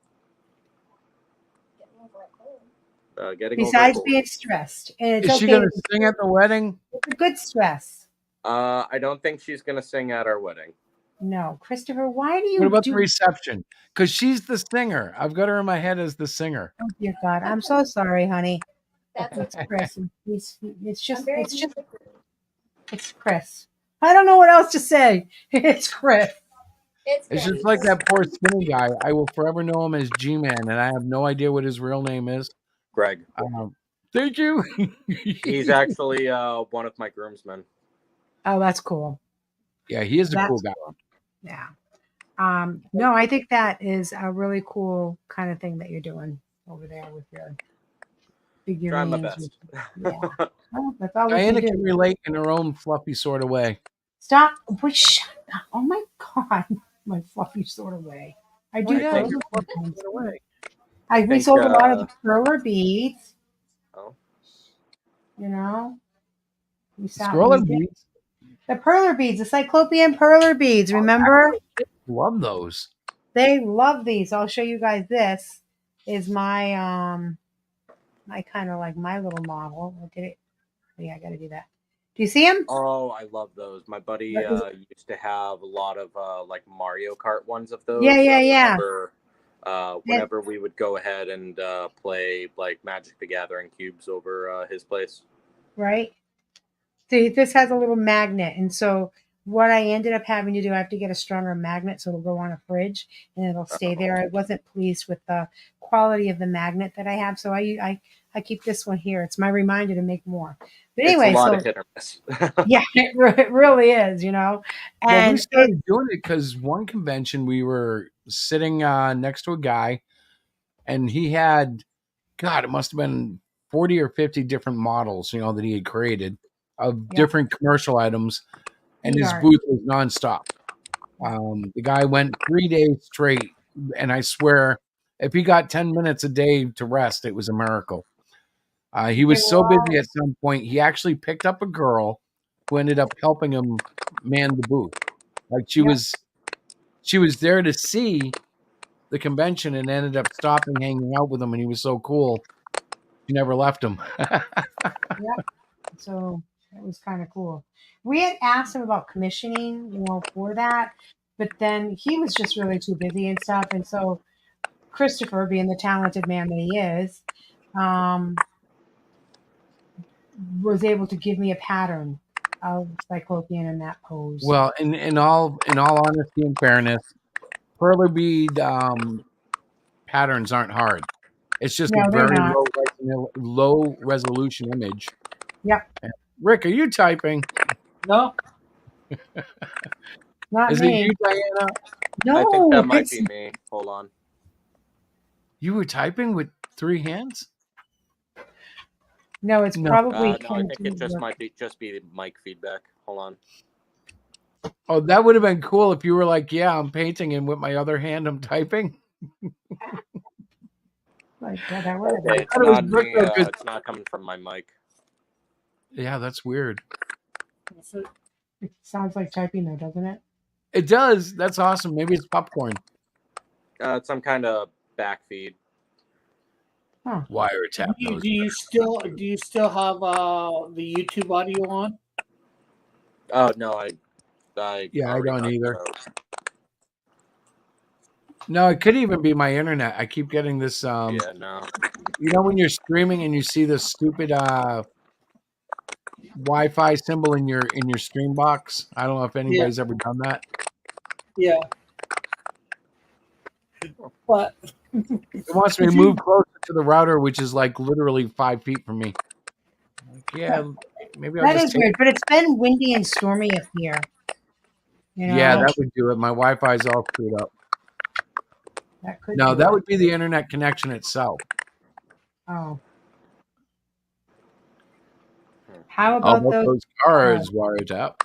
Besides being stressed, and it's is she going to sing at the wedding? It's a good stress. I don't think she's going to sing at our wedding. No, Christopher, why do you? What about the reception? Because she's the singer. I've got her in my head as the singer. Oh dear God, I'm so sorry, honey. That's Chris. It's Chris. I don't know what else to say. It's Chris. It's just like that poor skinny guy. I will forever know him as G-Man, and I have no idea what his real name is. Greg. Thank you. He's actually one of my groomsmen. Oh, that's cool. Yeah, he is a cool guy. Cool. Yeah. No, I think that is a really cool kind of thing that you're doing over there with your figurines. Trying my best. Yeah. Well, that's all Diana can relate in her own fluffy sort of way. Stop. Shut up. Oh my God. My fluffy sort of way. I do that. We sold a lot of the perler beads. Oh. You know? Scroller beads? The perler beads, the cyclopean perler beads, remember? Love those. They love these. I'll show you guys. This is my my kind of like my little model. I did it. Yeah, I got to do that. Do you see him? Oh, I love those. My buddy used to have a lot of like Mario Kart ones of those. Yeah. Whenever we would go ahead and play like Magic the Gathering cubes over his place. Right. See, this has a little magnet, and so what I ended up having to do, I have to get a stronger magnet so it'll go on a fridge and it'll stay there. I wasn't pleased with the quality of the magnet that I have, so I keep this one here. It's my reminder to make more. But anyway, it's a lot of hit or miss. Yeah, it really is, you know. And we started doing it because one convention we were sitting next to a guy, and he had, God, it must have been 40 or 50 different models, you know, that he had created of different commercial items, and his booth was nonstop. The guy went 3 days straight, and I swear, if he got 10 minutes a day to rest, it was a miracle. He was so busy at some point, he actually picked up a girl who ended up helping him man the booth. Like she was there to see the convention and ended up stopping, hanging out with him, and he was so cool. She never left him. So it was kind of cool. We had asked him about commissioning, you know, for that, but then he was just really too busy and stuff. And so Christopher, being the talented man that he is, was able to give me a pattern of cyclopean in that pose. Well, in all honesty and fairness, perler bead patterns aren't hard. It's just a very low resolution image. Yep. Rick, are you typing? No. Not Is me. it you, Diana? No. I think that might be me. Hold on. You were typing with 3 hands? No, it's probably. No, I think it just might be the mic feedback. Hold on. Oh, that would have been cool if you were like, yeah, I'm painting, and with my other hand, I'm typing. Like, that would have been. It's not coming from my mic. Yeah, that's weird. It sounds like typing, though, doesn't it? It does. That's awesome. Maybe it's popcorn. It's some kind of backfeed. Huh. Wiretap. Do you still have the YouTube audio on? Oh no, I don't either. No, it could even be my internet. I keep getting this. No. You know when you're streaming and you see this stupid Wi-Fi symbol in your stream box? I don't know if anybody's ever done that. Yeah. But it wants me to move closer to the router, which is like literally 5 feet from me. Maybe that is weird, but it's been windy and stormy up here. You know? Yeah, that would do it. My Wi-Fi is all screwed up. That could No, do that it. would be the internet connection itself. Oh. How How about those cards wiretap?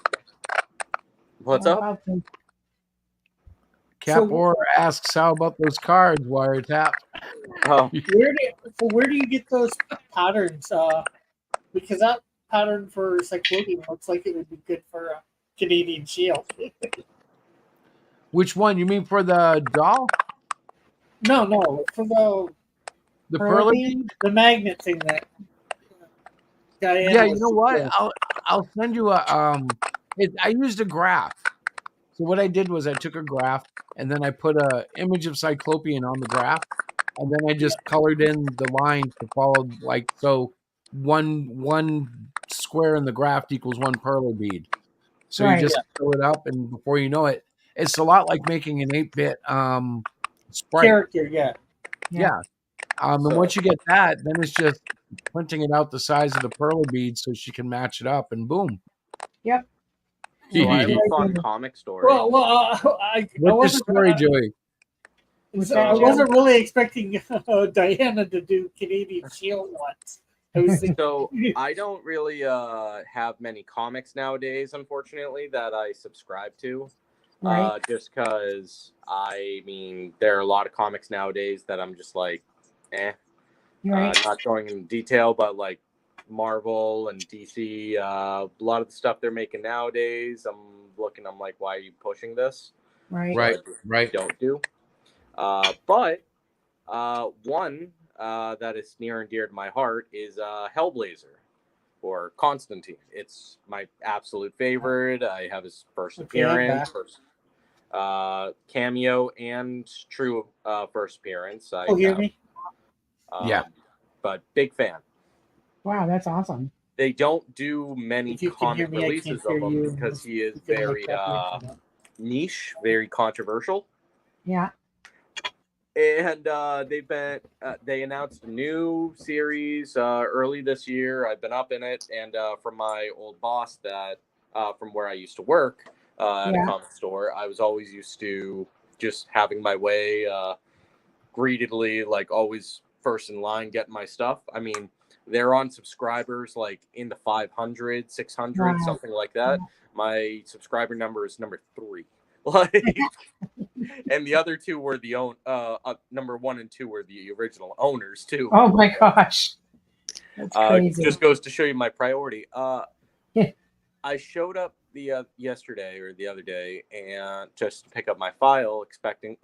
What's up? Capor asks, how about those cards wiretap? Oh. Where do you get those patterns? Because that pattern for Cyclopean looks like it would be good for a Canadian Shield. Which one? You mean for the doll? No, for the pearly bead? The magnet thing that Diana. Yeah, you know what? I'll send you a I used a graph. So what I did was I took a graph and then I put a image of Cyclopean on the graph, and then I just colored in the lines to follow, like, so one square in the graph equals one pearly bead. So you just fill it up, and before you know it, it's a lot like making an 8-bit sprite. Character, yeah. And once you get that, then it's just printing it out the size of the pearly beads so she can match it up, and boom. Yep. So I have a fun comic story. What's the story, Joey? I wasn't really expecting Diana to do Canadian Shield once. So I don't really have many comics nowadays, unfortunately, that I subscribe to. Right. Just because, I mean, there are a lot of comics nowadays that I'm just like, Right. Not going into detail, but like Marvel and DC, a lot of the stuff they're making nowadays, I'm like, why are you pushing this? Right. Right. Don't do. But one that is near and dear to my heart is Hellblazer, or Constantine. It's my absolute favorite. I have his first appearance, cameo, and true first appearance. Hear me? Yeah. But big fan. Wow, that's awesome. They don't do many comic releases of him because he is very niche, very controversial. Yeah. And they announced a new series early this year. I've been up in it, and from my old boss that from where I used to work at a comic store, I was always used to just having my way, greedily, like always first in line getting my stuff. I mean, they're on subscribers like in the 500, 600, something like that. My subscriber number is number 3. Like, and the other two were the number 1 and 2 were the original owners too. Oh my gosh, that's crazy. Just goes to show you my priority. I showed up yesterday or the other day and just to pick up my file, expecting,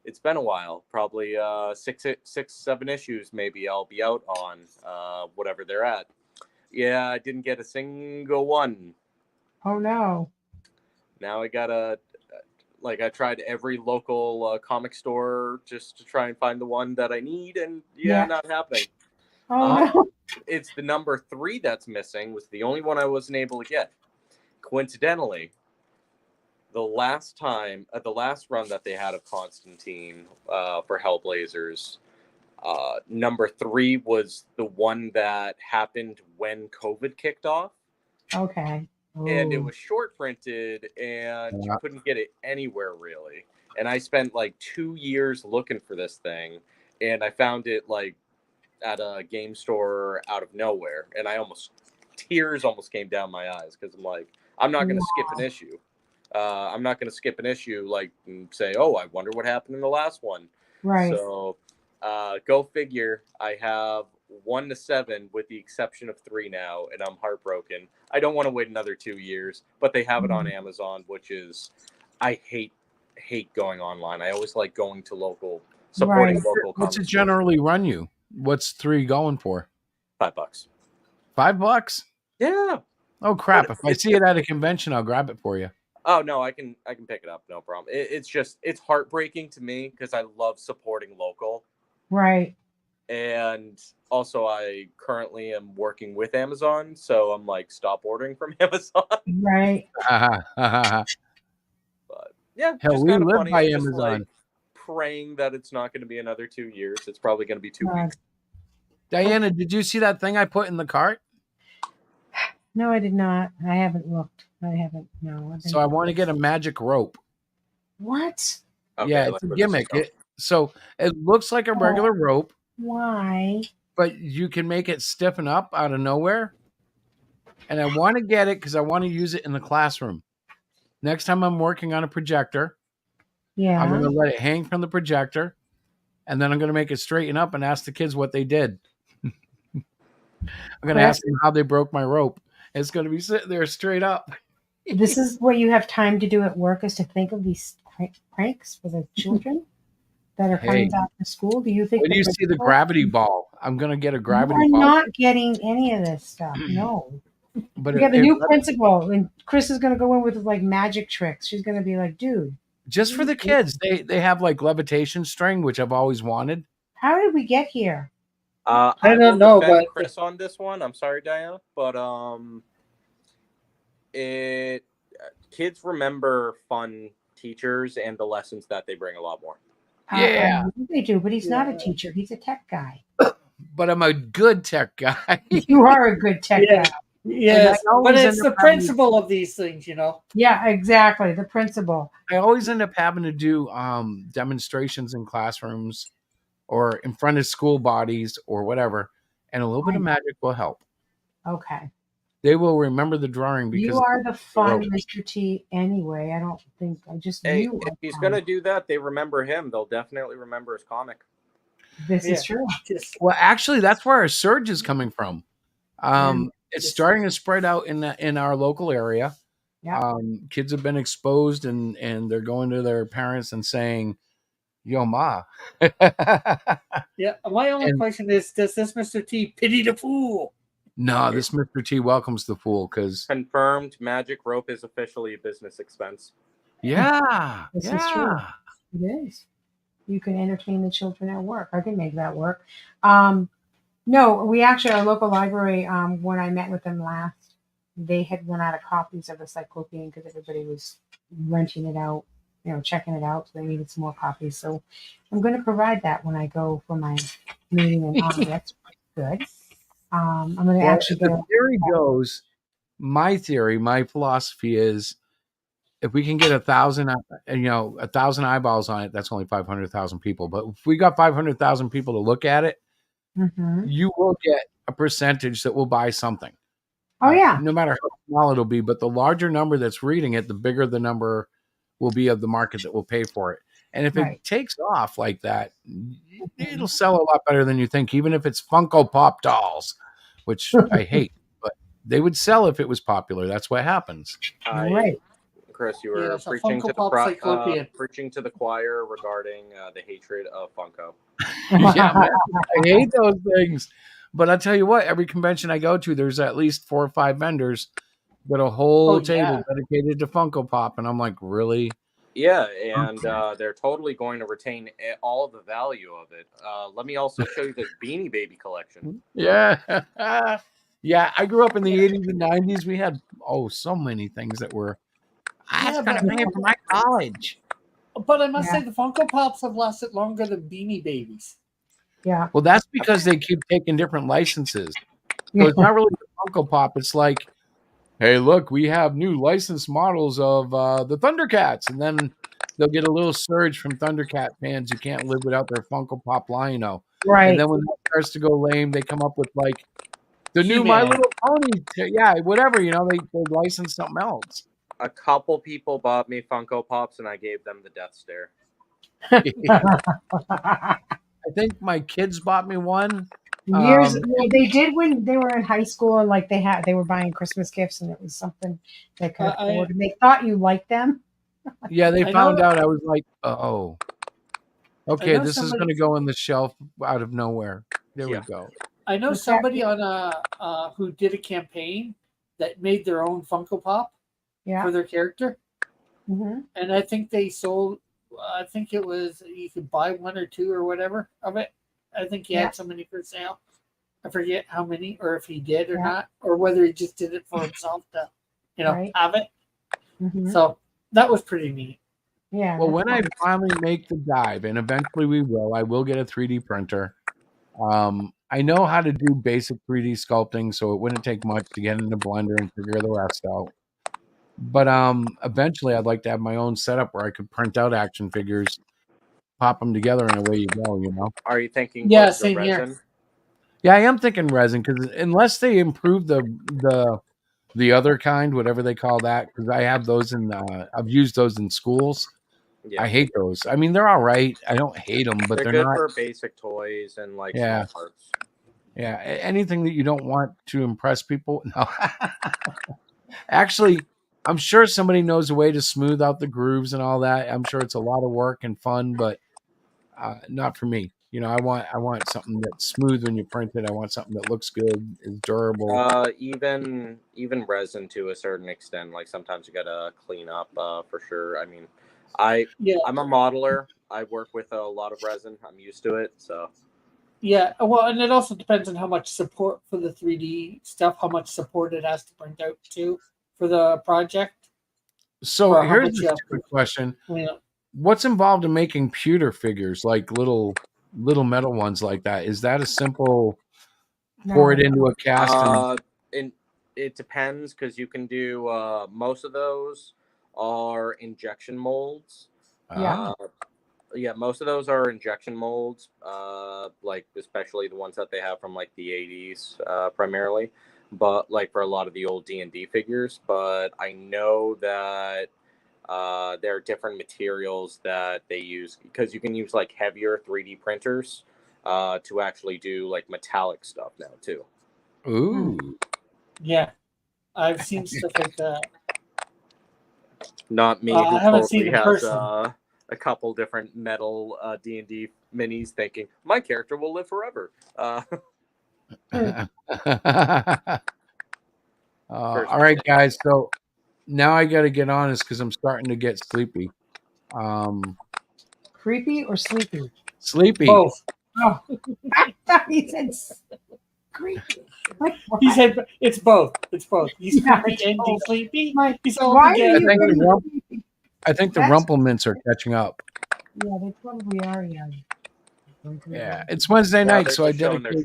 it's been a while, probably 6-7 issues maybe I'll be out on whatever they're at. Yeah, I didn't get a single one. Oh no. Now I gotta, I tried every local comic store just to try and find the one that I need, and not happening. Oh no. It's the number 3 that's missing, was the only one I wasn't able to get. Coincidentally, the last run that they had of Constantine for Hellblazers, number 3 was the one that happened when COVID kicked off. Okay. Ooh. And it was short printed, and you couldn't get it anywhere really. And I spent like 2 years looking for this thing, and I found it like at a game store out of nowhere, and tears almost came down my eyes because I'm like, I'm not going to skip an issue. I'm not going to skip an issue and say, I wonder what happened in the last one. Right. So go figure. I have 1 to 7 with the exception of 3 now, and I'm heartbroken. I don't want to wait another 2 years, but they have it on Amazon, which is, I hate going online. I always like going to supporting local. What's it generally run you? What's 3 going for? $5. $5? Yeah. Oh crap! If I see it at a convention, I'll grab it for you. Oh no, I can pick it up, no problem. It's heartbreaking to me because I love supporting local. Right. And also, I currently am working with Amazon, so I'm like, stop ordering from Amazon. Right. But yeah, hell, we live by Amazon. Just, like, praying that it's not going to be another 2 years. It's probably going to be 2 weeks. Diana, did you see that thing I put in the cart? No, I did not. I haven't looked. No. So I want to get a magic rope. What? Okay, yeah, it's a gimmick. So it looks like a regular rope. Why? But you can make it stiffen up out of nowhere. And I want to get it because I want to use it in the classroom. Next time I'm working on a projector, I'm going to let it hang from the projector, and then I'm going to make it straighten up and ask the kids what they did. I'm going to ask them how they broke my rope. It's going to be sitting there straight up. This is what you have time to do at work, is to think of these pranks for the children that are coming back to school. Do you think when you see the gravity ball, I'm going to get a gravity ball. I'm not getting any of this stuff. No. But we have a new principal, and Chris is going to go in with like magic tricks. She's going to be like, dude. Just for the kids. They have like levitation string, which I've always wanted. How did we get here? I don't know, but Chris on this one. I'm sorry, Diana, but kids remember fun teachers and the lessons that they bring a lot more. Yeah, they do, but he's not a teacher. He's a tech guy. But I'm a good tech guy. You are a good tech guy. Yes, but it's the principle of these things, you know. Yeah, exactly. The principle. I always end up having to do demonstrations in classrooms or in front of school bodies or whatever, and a little bit of magic will help. Okay. They will remember the drawing because you are the fun Mr. T anyway. I don't think I just knew. If he's going to do that, they remember him. They'll definitely remember his comic. This is true. Well, actually, that's where our surge is coming from. It's starting to spread out in our local area. Yeah. Kids have been exposed, and they're going to their parents and saying, "Yo, ma." Yeah. My only question is, does this Mr. T pity the fool? No, this Mr. T welcomes the fool because confirmed magic rope is officially a business expense. Yeah. This is true. It is. You can entertain the children at work. I can make that work. No, we actually, our local library, when I met with them last, they had run out of copies of the Cyclopean because everybody was renting it out, checking it out. So they needed some more copies. So I'm going to provide that when I go for my meeting in August. Good. I'm going to actually get the theory goes, my philosophy is, if we can get 1,000 eyeballs on it, that's only 500,000 people. But if we got 500,000 people to look at it, you will get a percentage that will buy something. Oh, yeah. No matter how small it'll be, but the larger number that's reading it, the bigger the number will be of the market that will pay for it. And if it takes off like that, it'll sell a lot better than you think, even if it's Funko Pop dolls, which I hate. But they would sell if it was popular. That's what happens. Right. Chris, you were preaching to the choir regarding the hatred of Funko. Yeah, man, I hate those things. But I'll tell you what, every convention I go to, there's at least 4 or 5 vendors with a whole table dedicated to Funko Pop. And I'm like, really? Yeah, and they're totally going to retain all of the value of it. Let me also show you the Beanie Baby collection. Yeah. Yeah, I grew up in the 80s and 90s. We had, so many things that were... I was going to pay for my college. But I must say, the Funko Pops have lasted longer than Beanie Babies. Yeah. Well, that's because they keep taking different licenses. So it's not really the Funko Pop. It's like, hey, look, we have new licensed models of the Thundercats. And then they'll get a little surge from Thundercat fans who can't live without their Funko Pop Lion-O. Right. And then when that starts to go lame, they come up with like the new My Little Pony. Yeah, whatever, they license something else. A couple people bought me Funko Pops, and I gave them the death stare. I think my kids bought me one. They did when they were in high school, and like they were buying Christmas gifts, and it was something they could afford. And they thought you liked them. Yeah, they found out. I was like, oh, okay, this is going to go on the shelf out of nowhere. There we go. I know somebody on who did a campaign that made their own Funko Pop. Yeah. For their character. Mm-hmm. And I think they sold, I think it was, you could buy 1 or 2 or whatever of it. I think he had so many for sale. I forget how many, or if he did or not, or whether he just did it for himself to, have it. Mm-hmm. So that was pretty neat. Yeah. Well, when I finally make the dive, and eventually I will get a 3D printer. I know how to do basic 3D sculpting, so it wouldn't take much to get into Blender and figure the rest out. But eventually I'd like to have my own setup where I could print out action figures, pop them together and away you go. You know. Are you thinking same resin? here. Yeah, I am thinking resin because unless they improve the other kind, whatever they call that, because I have those in. I've used those in schools. Yeah. I hate those. I mean, they're all right. I don't hate them, but they're good not for basic toys and like Yeah. small parts. Yeah, anything that you don't want to impress people. No, actually, I'm sure somebody knows a way to smooth out the grooves and all that. I'm sure it's a lot of work and fun, but not for me. You know, I want something that's smooth when you print it. I want something that looks good, is durable. Even resin to a certain extent. Like sometimes you gotta clean up for sure. I mean, I'm a modeler. I work with a lot of resin. I'm used to it. So yeah, well, and it also depends on how much support for the 3D stuff, how much support it has to print out too for the project. So here's a stupid question: what's involved in making pewter figures, like little metal ones like that? Is that a simple pour it into a cast? And it depends because you can do most of those are injection molds. Yeah, most of those are injection molds, like especially the ones that they have from like the 80s primarily, but like for a lot of the old D&D figures. But I know that there are different materials that they use because you can use like heavier 3D printers to actually do like metallic stuff now too. Ooh. Yeah, I've seen stuff like that. Not me, who I haven't totally seen it in has person. a couple different metal D&D minis thinking my character will live forever. All right, guys. So now I got to get honest because I'm starting to get sleepy. Creepy or sleepy? Sleepy. Both. Oh, I thought he said creepy. He said it's both. It's both. He's creepy and he's sleepy. He's all together. I think the Rumplemints are catching up. Yeah, they probably are. Yeah, it's Wednesday night, so I dedicate.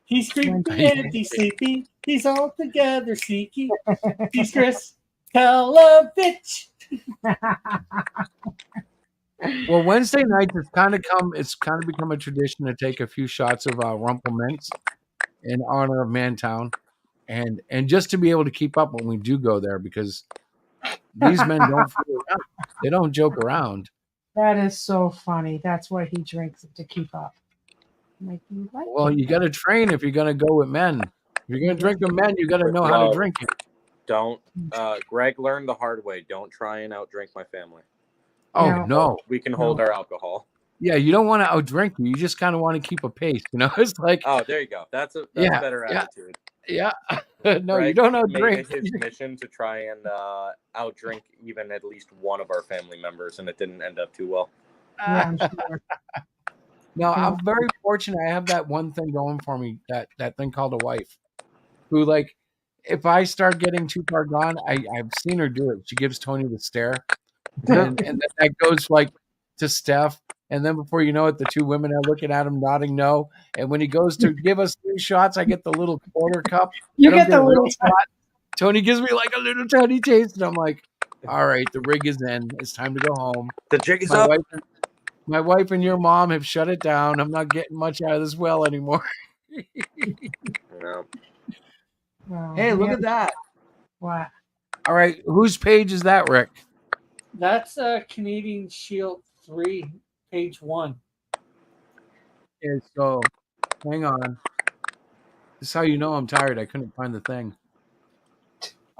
He's creepy and he's sleepy. He's all together sneaky. He's Chris Telovich. Well, Wednesday nights it's kind of become a tradition to take a few shots of Rumplemints in honor of Mantown, and just to be able to keep up when we do go there because these men don't fool around. They don't joke around. That is so funny. That's what he drinks to keep up. Well, you got to train if you're going to go with men. If you're going to drink with men, you got to know how to drink it. Don't. Greg learned the hard way. Don't try and outdrink my family. Oh no, we can hold our alcohol. Yeah, you don't want to outdrink you. You just kind of want to keep a pace. You know, it's like there you go. That's a better attitude. Yeah. No, Greg you don't outdrink. Made it his mission to try and outdrink even at least one of our family members, and it didn't end up too well. Yeah, I'm sure. No, I'm very fortunate. I have that one thing going for me, that thing called a wife, who like, if I start getting too far gone, I've seen her do it. She gives Tony the stare, and that goes like to Steph, and then before you know it, the two women are looking at him, nodding no. And when he goes to give us 3 shots, I get the little quarter cup. You get the little shot. Tony gives me like a little tiny taste, and I'm like, all right, the rig is in. It's time to go home. The jig is up. My wife and your mom have shut it down. I'm not getting much out of this well anymore. No. Hey, look at that. What? All right, whose page is that, Rick? That's Canadian Shield 3, page 1. Okay, so hang on. This is how you know I'm tired. I couldn't find the thing.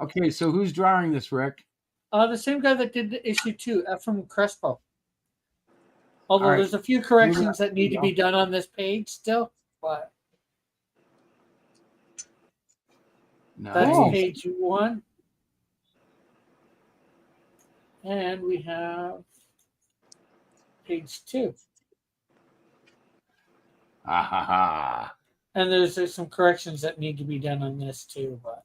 Okay, so who's drawing this, Rick? The same guy that did the issue 2, from Crespo. Although there's a few corrections that need to be done on this page still, but that's page 1. And we have page 2. And there's some corrections that need to be done on this too, but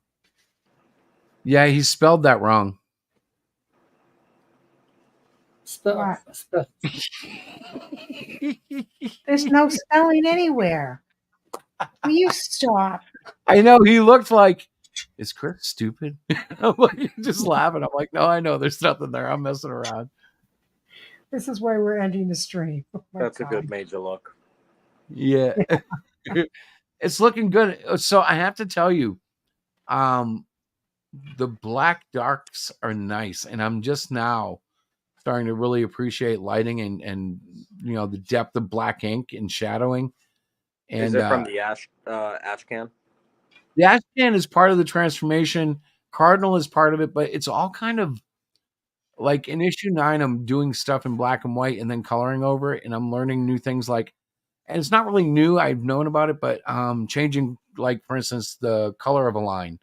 yeah, he spelled that wrong. There's no spelling anywhere. Will you stop? I know, he looked like, is Chris stupid? I'm like, just laughing. I'm like, no, I know there's nothing there. I'm messing around. This is why we're ending the stream. Oh That's God. a good major look. Yeah. It's looking good. So I have to tell you, the black darks are nice, and I'm just now starting to really appreciate lighting and the depth of black ink and shadowing. And is it from the ash can? The ash can is part of the transformation. Cardinal is part of it, but it's all kind of like in issue 9. I'm doing stuff in black and white and then coloring over it, and I'm learning new things. Like, and it's not really new. I've known about it, but changing, like for instance, the color of a line.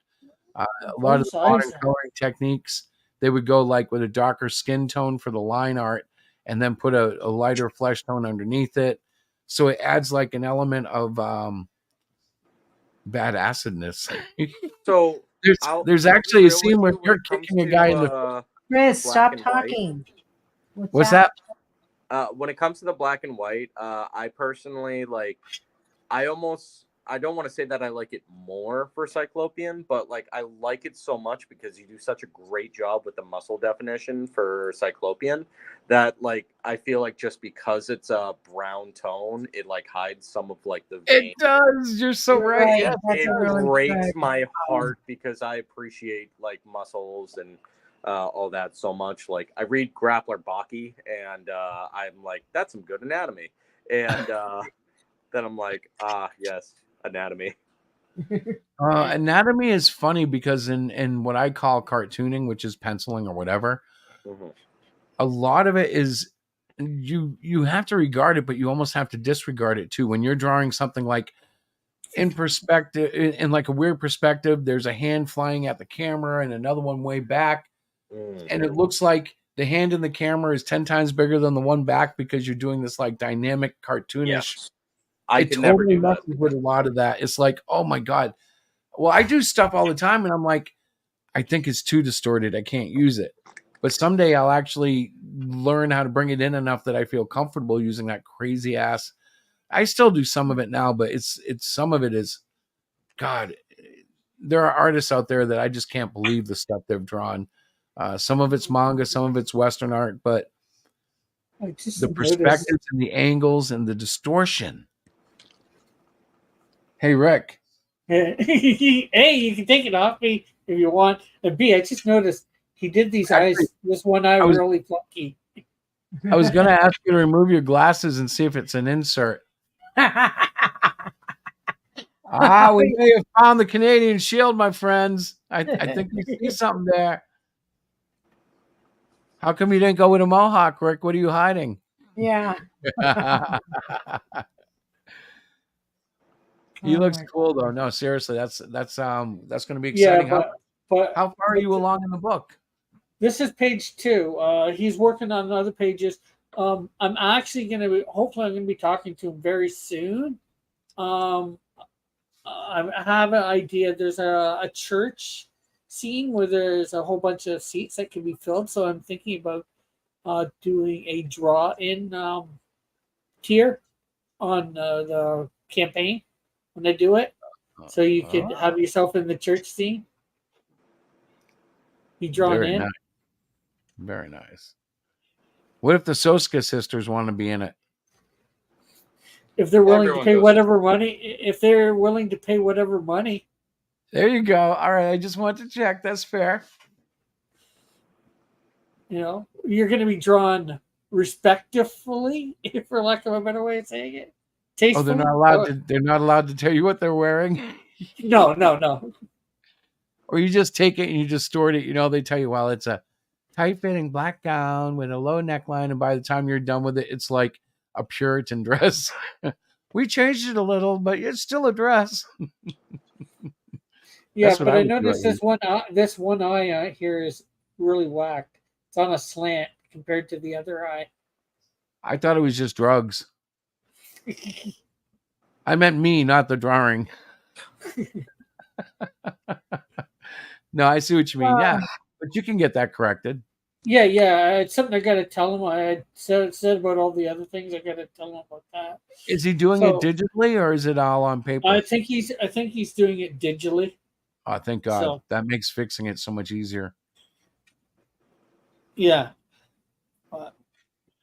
A lot of the modern coloring techniques, they would go like with a darker skin tone for the line art, and then put a lighter flesh tone underneath it, so it adds like an element of bad acidness. So there's actually a scene where you're kicking a guy in the. Chris, stop talking. What's that? When it comes to the black and white, I personally like. I don't want to say that I like it more for Cyclopean, but like I like it so much because you do such a great job with the muscle definition for Cyclopean that like I feel like just because it's a brown tone, it like hides some of like the vein. It does. You're so right. Yeah, it really breaks my heart because I appreciate like muscles and all that so much. Like I read Grappler Baki and I'm like, that's some good anatomy. And then I'm like, yes, anatomy. Anatomy is funny because in what I call cartooning, which is penciling or whatever, a lot of it is you have to regard it, but you almost have to disregard it too. When you're drawing something like in perspective, in like a weird perspective, there's a hand flying at the camera and another one way back, and it looks like the hand in the camera is 10 times bigger than the one back because you're doing this like dynamic cartoonish. Yes. I can never do that. With a lot of that, it's like, oh my God. Well, I do stuff all the time, and I'm like, I think it's too distorted. I can't use it. But someday I'll actually learn how to bring it in enough that I feel comfortable using that crazy ass. I still do some of it now, but it's some of it is, God. There are artists out there that I just can't believe the stuff they've drawn. Some of it's manga, some of it's Western art, but the perspectives and the angles and the distortion. Hey, Rick. A, you can take it off me if you want. And B, I just noticed he did these eyes. This one eye was really funky. I was going to ask you to remove your glasses and see if it's an insert. We may have found the Canadian Shield, my friends. I think we see something there. How come you didn't go with a mohawk, Rick? What are you hiding? Yeah. He looks cool though. No, seriously, that's going to be exciting. Yeah, but how far are you along in the book? This is page 2. He's working on other pages. I'm actually hopefully I'm going to be talking to him very soon. I have an idea. There's a church scene where there's a whole bunch of seats that can be filled. So I'm thinking about doing a draw-in tier on the campaign when I do it. So you could have yourself in the church scene. Be drawn in. Nice. Very nice. What if the Soska sisters want to be in it? If they're willing to pay whatever money. There you go. All right. I just want to check. That's fair. You know, you're going to be drawn respectfully, for lack of a better way of saying it. Tastefully. They're not allowed to. They're not allowed to tell you what they're wearing. No. Or you just take it and you just store it. You know, they tell you, well, it's a tight-fitting black gown with a low neckline, and by the time you're done with it, it's like a Puritan dress. We changed it a little, but it's still a dress. Yeah, but I noticed this one eye here is really whacked. It's on a slant compared to the other eye. I thought it was just drugs. I meant me, not the drawing. No, I see what you mean. Yeah, but you can get that corrected. Yeah. It's something I got to tell him. I had said about all the other things. I got to tell him about that. Is he doing it digitally or is it all on paper? I think he's doing it digitally. Oh, thank God. So, that makes fixing it so much easier. Yeah.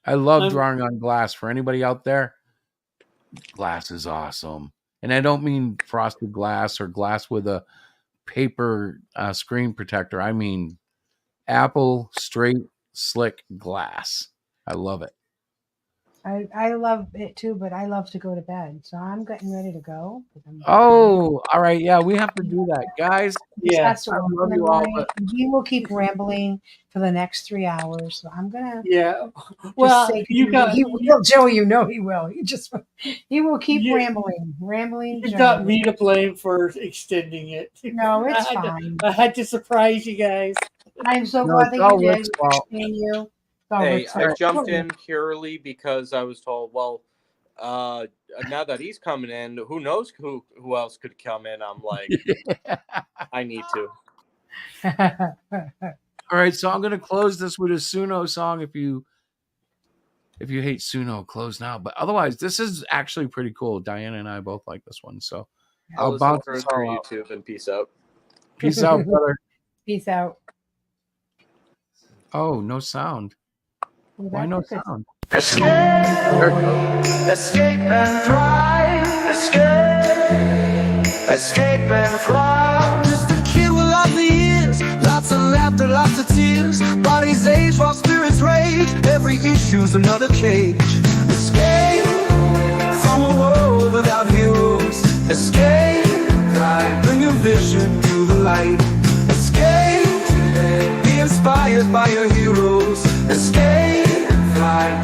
I love drawing on glass. For anybody out there, glass is awesome. And I don't mean frosted glass or glass with a paper screen protector. I mean Apple straight slick glass. I love it. I love it too, but I love to go to bed, so I'm getting ready to go. Oh, all right. Yeah, we have to do that, guys. Yeah, I love you all. But we will keep rambling for the next 3 hours. So I'm gonna. Yeah. Well, you got. He will, Joey. You know he will. He will keep rambling. You got me to blame for extending it. No, it's fine. I had to surprise you guys. I'm so glad that you did. Thank you. Hey, I jumped in purely because I was told, well, now that he's coming in, who knows who else could come in? I'm like, I need to. All right, so I'm going to close this with a Suno song. If you hate Suno, close now. But otherwise, this is actually pretty cool. Diana and I both like this one. So I'll bounce this through YouTube and peace out. Peace out, brother. Peace out. Oh, no sound. Why no sound? Escape and thrive. Escape and thrive. Just a kid with lots of years, lots of laughter, lots of tears. Bodies age while spirits rage. Every issue's another cage. Escape from a world without heroes. Escape, bring your vision to the light. Escape, be inspired by your heroes. Escape,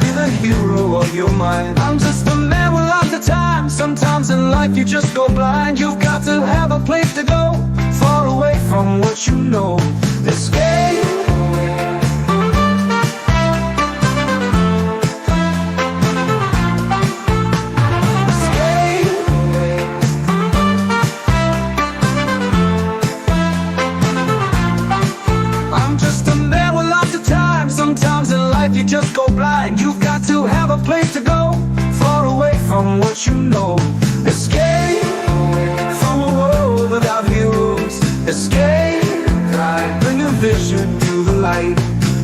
be the hero of your mind. I'm just a man with lots of time. Sometimes in life you just go blind. You've got to have a place to go, far away from what you know. Escape. You just go blind. You've got to have a place to go, far away from what you know. Escape from a world without heroes. Escape, bring a vision to the light.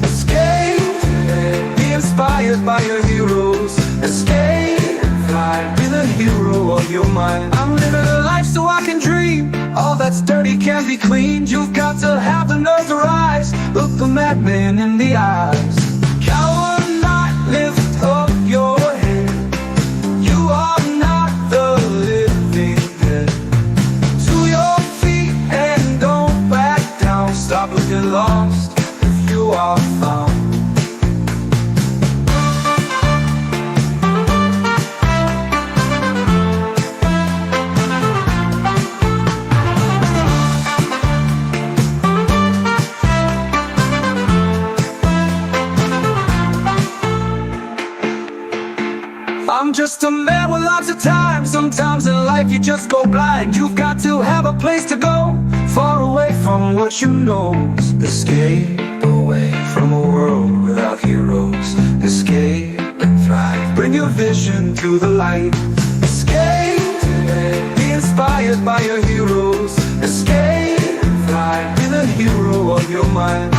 Escape, be inspired by your heroes. Escape, be the hero of your mind. I'm living a life so I can dream. All that's dirty can be cleaned. You've got to have the nerve to rise. Look the madman in the eyes. Coward not, lift up your head. You are not the living dead. To your feet and don't back down. Stop looking lost if you are found. I'm just a man with lots of time. Sometimes in life you just go blind. You've got to have a place to go, far away from what you know. Escape away from a world without heroes. Escape and thrive. Bring your vision to the light. Escape, be inspired by your heroes. Escape and thrive. Be the hero of your mind.